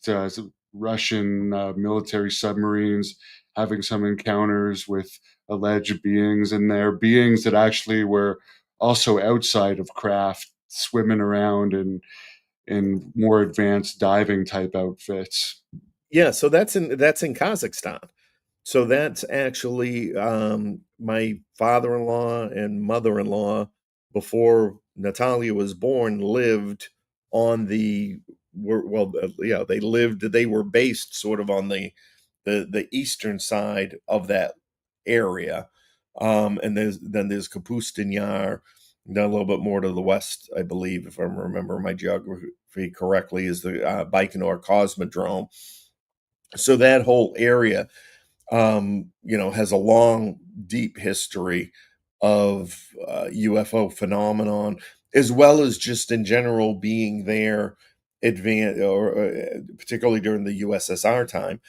Russian military submarines having some encounters with alleged beings, and they're beings that actually were also outside of craft, swimming around in more advanced diving type outfits. Yeah, so that's in Kazakhstan. So that's actually, my father-in-law and mother-in-law, before Natalia was born, lived on the well, yeah, they were based sort of on the eastern side of that area. And there's Kapustin Yar, then a little bit more to the west, I believe, if I remember my geography correctly, is the Baikonur Cosmodrome. So that whole area has a long, deep history of UFO phenomenon, as well as just in general being there, particularly during the USSR time,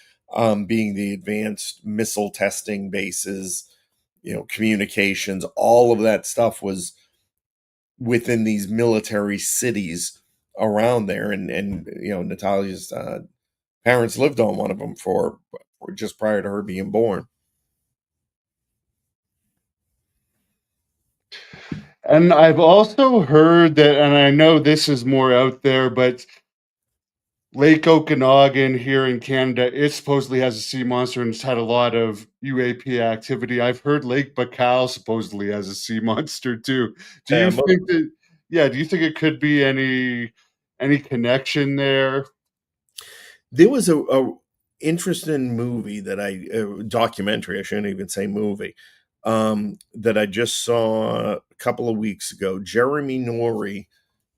being the advanced missile testing bases, communications, all of that stuff was within these military cities around there, and Natalia's parents lived on one of them for just prior to her being born. And I've also heard that, and I know this is more out there, but Lake Okanagan here in Canada, it supposedly has a sea monster and it's had a lot of UAP activity. I've heard Lake Baikal supposedly has a sea monster too. Do you Um, think that, yeah, do you think it could be any connection there? there was a interesting movie that documentary, I shouldn't even say movie, that I just saw a couple of weeks ago. Jeremy Norrie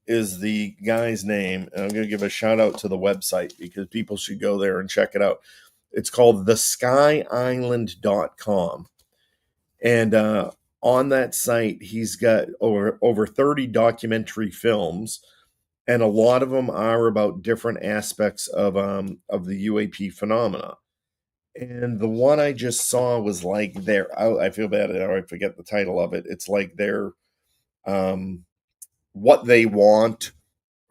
is the guy's name, and I'm going to give a shout out to the website because people should go there and check it out. It's called theskyisland.com. And on that site, he's got over 30 documentary films, and a lot of them are about different aspects of the UAP phenomena. And the one I just saw was like I feel bad, I forget the title of it. It's like their um, what they want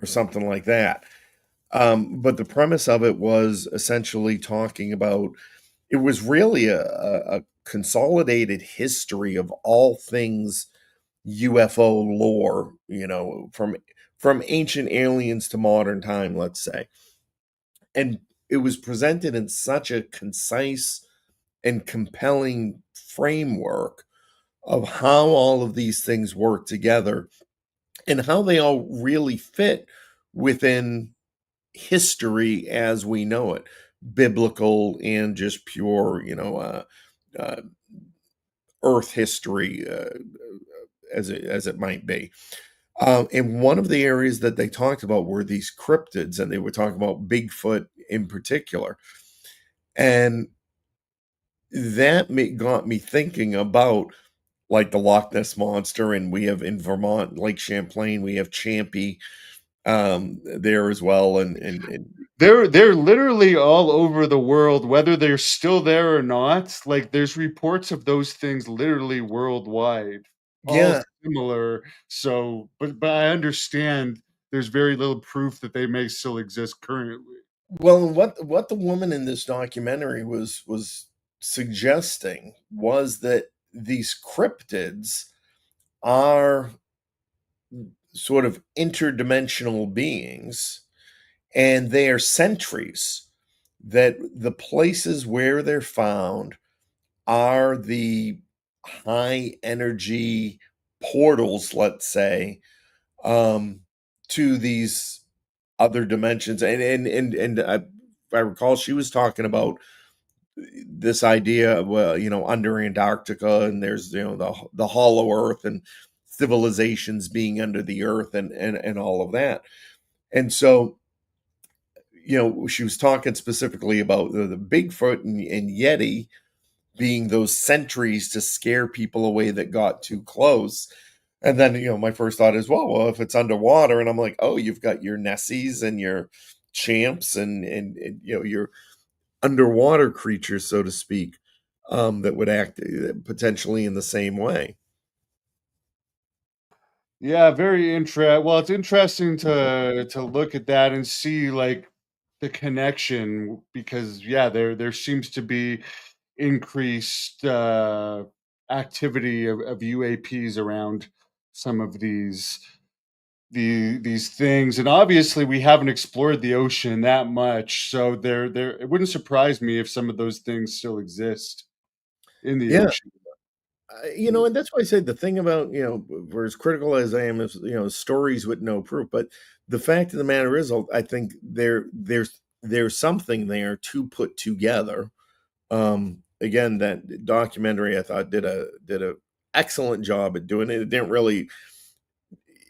or something like that. But the premise of it was essentially talking about, it was really a consolidated history of all things UFO lore, from ancient aliens to modern time, let's say. And it was presented in such a concise and compelling framework of how all of these things work together and how they all really fit within history as we know it, biblical and just pure, uh, Earth history, as it might be. And one of the areas that they talked about were these cryptids, and they were talking about Bigfoot in particular. And that got me thinking about like the Loch Ness monster, and we have in Vermont, Lake Champlain, we have Champy there as well, and They're literally all over the world, whether they're still there or not. Like there's reports of those things literally worldwide, all yeah. similar. So, but I understand there's very little proof that they may still exist currently. Well, and what the woman in this documentary was suggesting was that these cryptids are sort of interdimensional beings, and they are sentries, that the places where they're found are the high energy portals, let's say, um, to these other dimensions. And if I recall, she was talking about this idea of, well, under Antarctica, and there's the hollow Earth and civilizations being under the Earth, and all of that. And so, she was talking specifically about the Bigfoot and Yeti being those sentries to scare people away that got too close. And then, my first thought is, well, if it's underwater, and I'm like, oh, you've got your Nessies and your champs, and your underwater creatures, so to speak, that would act potentially in the same way. Yeah, very well, it's interesting to look at that and see like the connection because yeah, there seems to be increased activity of UAPs around some of these things. And obviously we haven't explored the ocean that much. So there it wouldn't surprise me if some of those things still exist in the Yeah. ocean. And that's why I said the thing about, for as critical as I am, is, stories with no proof. But the fact of the matter is, I think there's something there to put together. Again, that documentary I thought did a excellent job at doing it. It didn't really,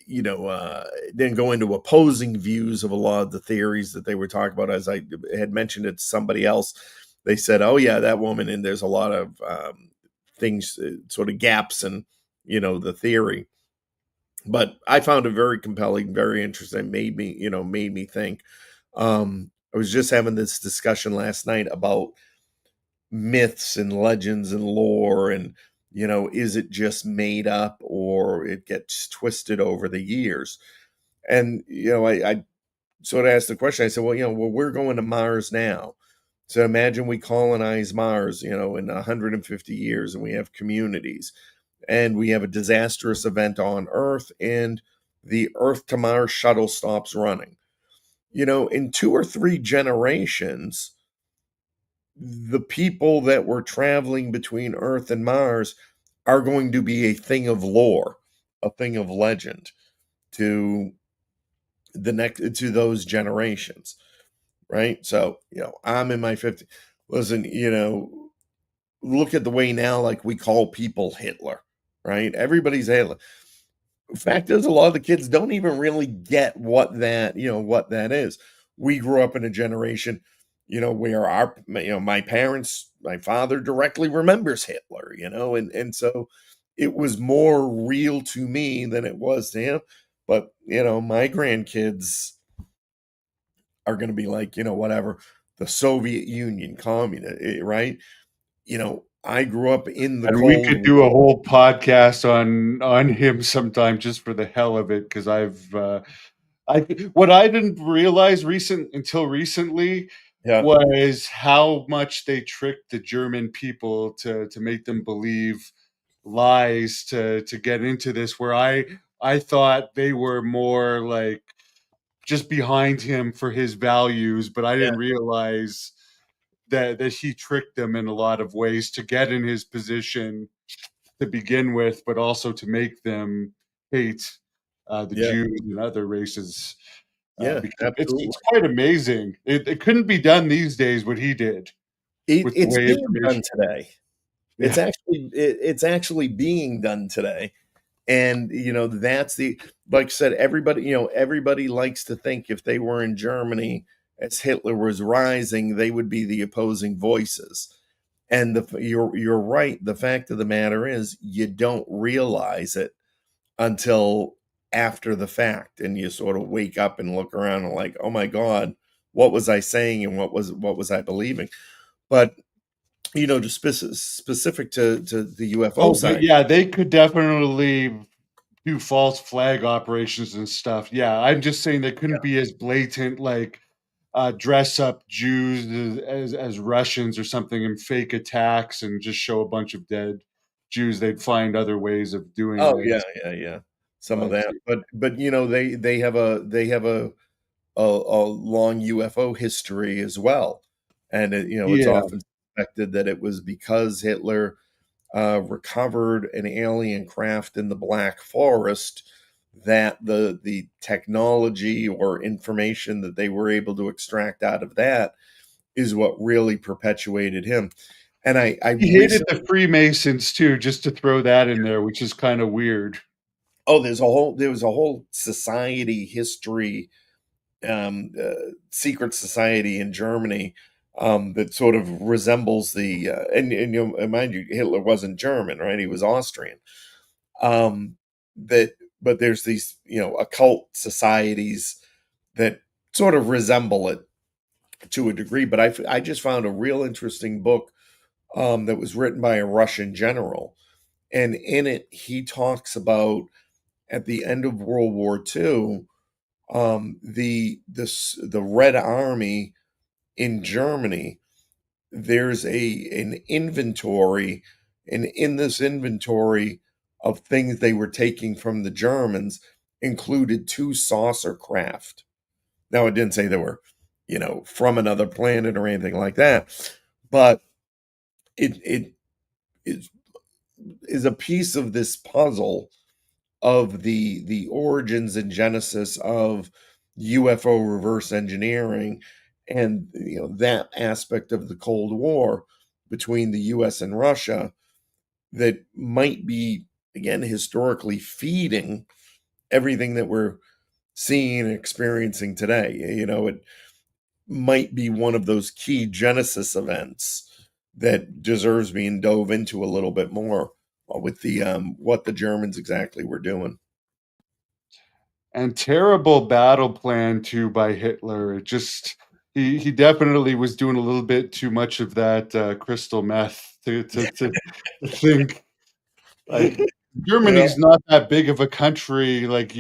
didn't go into opposing views of a lot of the theories that they were talking about. As I had mentioned it to somebody else, they said, "Oh yeah, that woman," and there's a lot of things, sort of gaps in the theory. But I found it very compelling, very interesting. Made me think. I was just having this discussion last night about myths and legends and lore, and is it just made up or it gets twisted over the years? And I sort of asked the question. I said, well, we're going to Mars now. So imagine we colonize Mars, in 150 years, and we have communities, and we have a disastrous event on Earth, and the Earth to Mars shuttle stops running. In 2 or 3 generations, the people that were traveling between Earth and Mars are going to be a thing of lore, a thing of legend to those generations, right? So, I'm in my 50s. Listen, look at the way now, like, we call people Hitler, right? Everybody's Hitler. Fact is, a lot of the kids don't even really get what that is. We grew up in a generation, where my parents, my father directly remembers Hitler, and so it was more real to me than it was to him. But my grandkids are going to be like, whatever, the Soviet Union, communist, right? I grew up in the And we Cold could do a War. whole podcast on him sometime just for the hell of it, because I what I didn't realize recent until recently Yeah, was how much they tricked the German people to make them believe lies to get into this, where I thought they were more like just behind him for his values, but I yeah, didn't realize that he tricked them in a lot of ways to get in his position to begin with, but also to make them hate the yeah, Jews and other races. yeah, Because it's absolutely. quite amazing. It couldn't be done these days what he did with the It's way being done information. today. It's Yeah, actually it's actually being done today. And that's the like I said, everybody likes to think if they were in Germany as Hitler was rising, they would be the opposing voices. And you're right. The fact of the matter is you don't realize it until after the fact, and you sort of wake up and look around and like, oh my God, what was I saying and what was I believing? But to specific to the UFO oh, but side. yeah, they could definitely do false flag operations and stuff. Yeah, I'm just saying they couldn't be as blatant, like dress up Jews as Russians or something and fake attacks and just show a bunch of dead Jews. They'd find other ways of doing Oh it. yeah, yeah, yeah. Some of But that, but they have a long UFO history as well, and it's yeah, often suspected that it was because Hitler recovered an alien craft in the Black Forest, that the technology or information that they were able to extract out of that is what really perpetuated him. And I he hated recently the Freemasons too, just to throw that in there, which is kind of weird. oh there was a whole society history, secret society in Germany, that sort of resembles and mind you, Hitler wasn't German, right? He was Austrian. That But there's these occult societies that sort of resemble it to a degree. But I just found a real interesting book, that was written by a Russian general, and in it he talks about at the end of World War II, the Red Army in Germany. There's an inventory, and in this inventory of things they were taking from the Germans included 2 saucer craft. Now, it didn't say they were, from another planet or anything like that, but it is a piece of this puzzle of the origins and genesis of UFO reverse engineering, and that aspect of the Cold War between the US and Russia that might be, again, historically feeding everything that we're seeing and experiencing today. might be one of those key Genesis events that deserves being dove into a little bit more with the what the Germans exactly were doing. And terrible battle plan too by Hitler. It just he definitely was doing a little bit too much of that, crystal meth to think, like, Yeah, Germany's not that big of a country, like,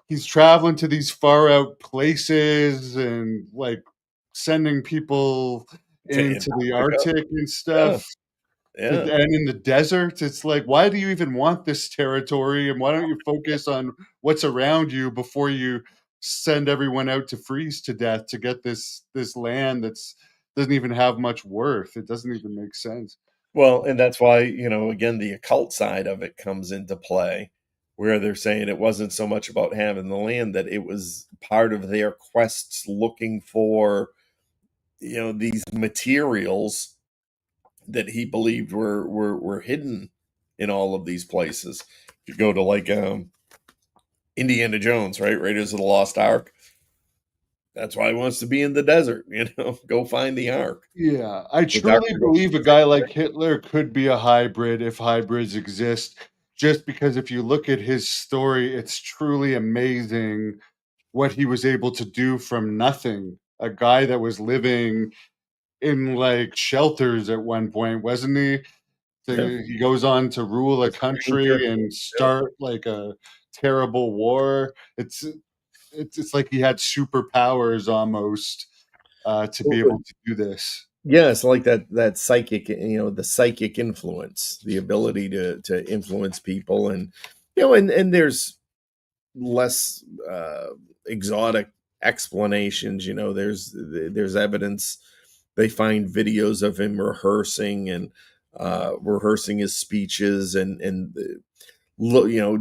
he's traveling to these far out places and, like, sending people to into the Antarctica. Arctic and Yeah, stuff. yeah. And in the desert, it's like, why do you even want this territory? And why don't you focus on what's around you before you send everyone out to freeze to death to get this land that's doesn't even have much worth? It doesn't even make sense. Well, and that's why, again, the occult side of it comes into play, where they're saying it wasn't so much about having the land, that it was part of their quests looking for, these materials that he believed were hidden in all of these places. If you go to like Indiana Jones, right? Raiders of the Lost Ark. That's why he wants to be in the desert, go find the ark. Yeah, I The dark truly goes believe a guy like Hitler could be a hybrid if hybrids exist, just because if you look at his story, it's truly amazing what he was able to do from nothing. A guy that was living in, like, shelters at one point, wasn't he? Yeah, He goes on to rule a a stranger. country and Yeah. start, like, a terrible war. It's like he had superpowers almost, to be able to do this. Yeah, it's like that psychic, the psychic influence, the ability to influence people, and and there's less exotic explanations. There's evidence. They find videos of him rehearsing and rehearsing his speeches and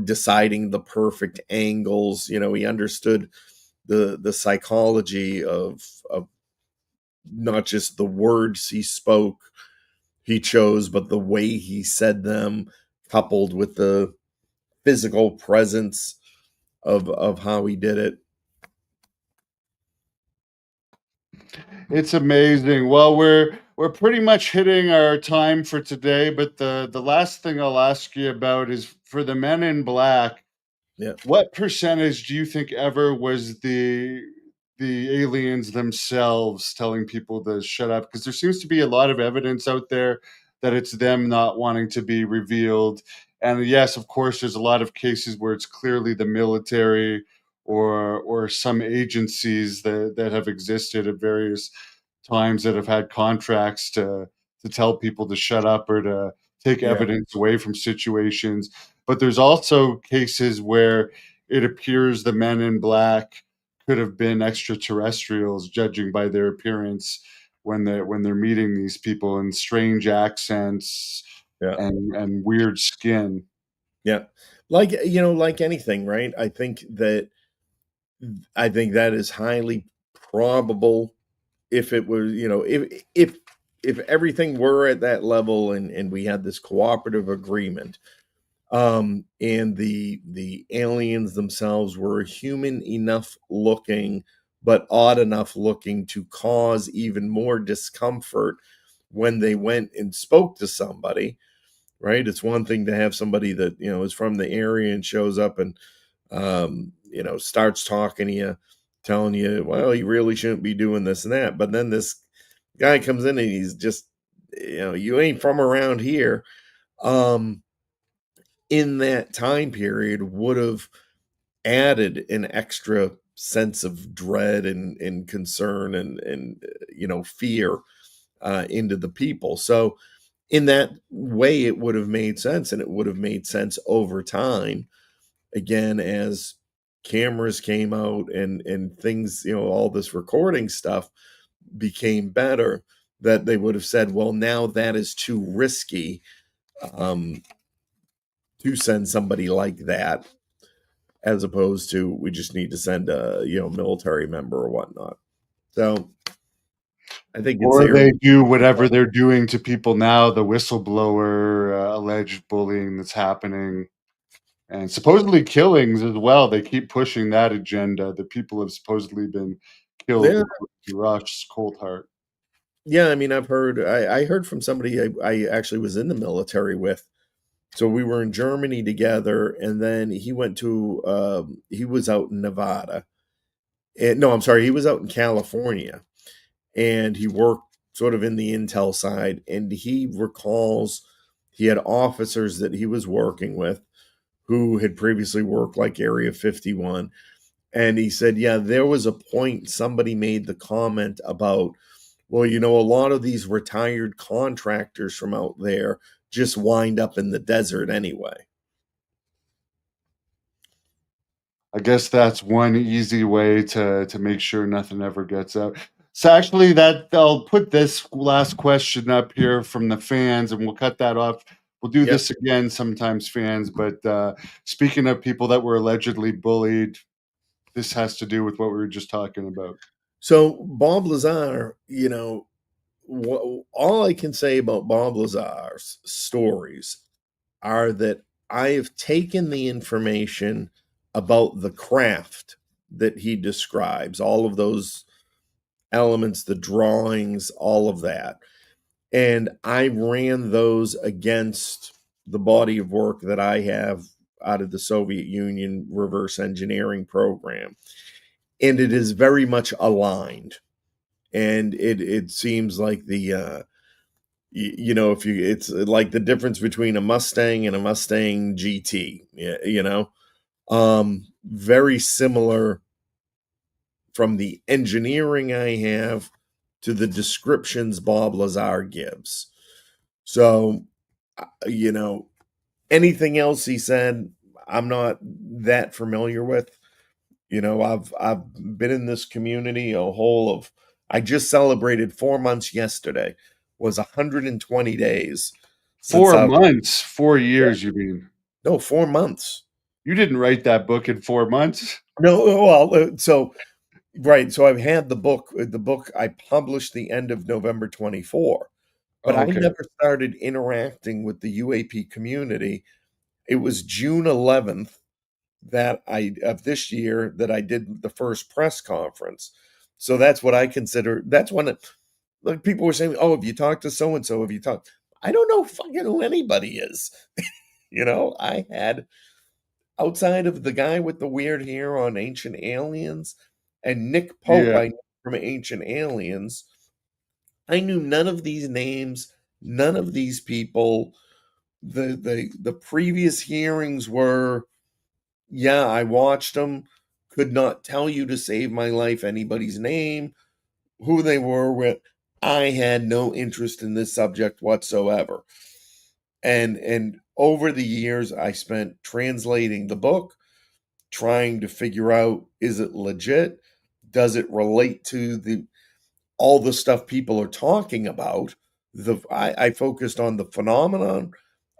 deciding the perfect angles. He understood the psychology of not just the words he chose, but the way he said them, coupled with the physical presence of how he did it. It's amazing. Well, we're pretty much hitting our time for today, but the last thing I'll ask you about is for the Men in Black. Yeah, What percentage do you think ever was the aliens themselves telling people to shut up? Because there seems to be a lot of evidence out there that it's them not wanting to be revealed. And yes, of course, there's a lot of cases where it's clearly the military or some agencies that have existed at various times that have had contracts to tell people to shut up or to take yeah, evidence away from situations. But there's also cases where it appears the Men in Black could have been extraterrestrials, judging by their appearance when they're meeting these people in strange accents yeah, and weird skin. yeah. Like like anything, right? I think that is highly probable. If it was, if everything were at that level and we had this cooperative agreement, and the aliens themselves were human enough looking but odd enough looking to cause even more discomfort when they went and spoke to somebody, right? It's one thing to have somebody that is from the area and shows up and starts talking to you, telling you, well, you really shouldn't be doing this and that, but then this guy comes in and he's just, you ain't from around here. um in that time period would have added an extra sense of dread and concern and fear into the people. So in that way it would have made sense, and it would have made sense over time, again, as cameras came out and things, all this recording stuff became better, that they would have said, well, now that is too risky, um, to send somebody like that, as opposed to we just need to send a military member or whatnot. So I think it's Or there. they do whatever they're doing to people now, the whistleblower, alleged bullying that's happening, and supposedly killings as well. They keep pushing that agenda that people have supposedly been killed Yeah, Ross Coulthart. yeah. I mean, I heard from somebody I actually was in the military with. So we were in Germany together, and then he went to he was out in Nevada. And, no, I'm sorry, he was out in California, and he worked sort of in the intel side. And he recalls he had officers that he was working with who had previously worked like Area 51. And he said, yeah, there was a point somebody made the comment about, well, a lot of these retired contractors from out there just wind up in the desert anyway. I guess that's one easy way to make sure nothing ever gets out. So actually, that I'll put this last question up here from the fans, and we'll cut that off. We'll do Yep. this again sometimes, fans. But speaking of people that were allegedly bullied, this has to do with what we were just talking about. So Bob Lazar, all I can say about Bob Lazar's stories are that I have taken the information about the craft that he describes, all of those elements, the drawings, all of that. And I ran those against the body of work that I have out of the Soviet Union reverse engineering program. And it is very much aligned. And it seems like if you it's like the difference between a Mustang and a Mustang GT, very similar from the engineering I have to the descriptions Bob Lazar gives. So, you know, anything else he said, I'm not that familiar with. I've been in this community a whole of I just celebrated 4 months yesterday. Was 120 days since Four I've months, 4 years, you mean? no 4 months. You didn't write that book in 4 months? No, well, so right. So I've had the book. The book I published the end of November 24, but Oh, I okay. never started interacting with the UAP community. It was June 11th that I of this year that I did the first press conference. So that's what I consider. That's when like people were saying, "Oh, have you talked to so and so? Have you talked?" I don't know fucking who anybody is. I had outside of the guy with the weird hair on Ancient Aliens and Nick Pope, Yeah. I knew from Ancient Aliens. I knew none of these names, none of these people. The previous hearings were, yeah, I watched them. Could not tell you to save my life anybody's name, who they were with. I had no interest in this subject whatsoever. And over the years, I spent translating the book, trying to figure out, is it legit? Does it relate to the all the stuff people are talking about? I focused on the phenomenon,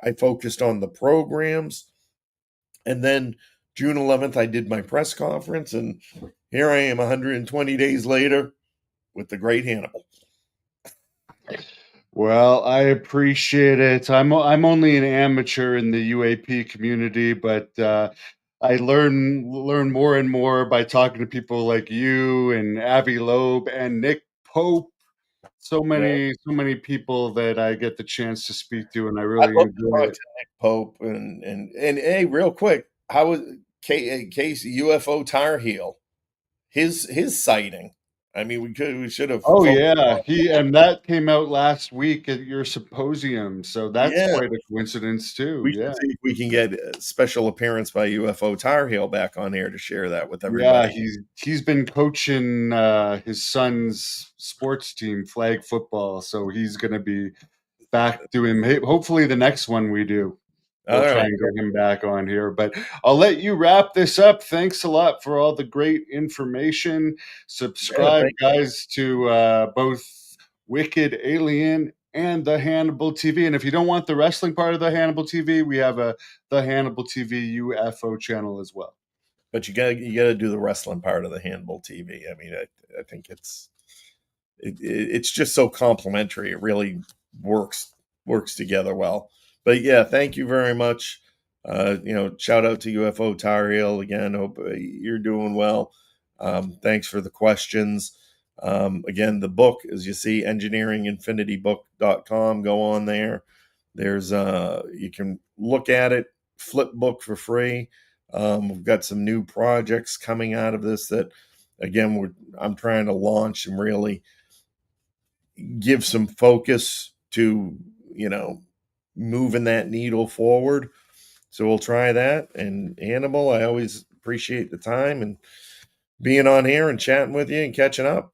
I focused on the programs, and then June 11th I did my press conference, and here I am 120 days later with the great Hannibal. Well, I appreciate it. I'm only an amateur in the UAP community, but I learn more and more by talking to people like you and Avi Loeb and Nick Pope. Yeah. So many people that I get the chance to speak to, and I I'd really love to enjoy talk it. to Nick Pope and hey, real quick, how was Case UFO Tar Heel? His sighting. I mean, we should have Oh focused yeah, on he and that came out last week at your symposium, so that's yeah. quite a coincidence too. We Yeah. should see if we can get a special appearance by UFO Tar Heel back on here to share that with Yeah, everybody. he's been coaching his son's sports team, flag football, so he's going to be back doing. Hopefully, the next one we do, All we'll try right. and get him back on here. But I'll let you wrap this up. Thanks a lot for all the great information. Yeah, Subscribe, thank guys, to both Wicked Alien and the Hannibal TV. And if you don't want the wrestling part of the Hannibal TV, we have the Hannibal TV UFO channel as well. but you gotta do the wrestling part of the Handball TV. I mean, I think it's just so complimentary. It really works together well. But yeah, thank you very much. Shout out to UFO Tar Heel again. Hope you're doing well. Thanks for the questions. Again, the book, as you see, engineeringinfinitybook.com. Go on there. There's you can look at it, flip book for free. We've got some new projects coming out of this that, again, I'm trying to launch and really give some focus to, moving that needle forward. So we'll try that. And Hannibal, I always appreciate the time and being on here and chatting with you and catching up.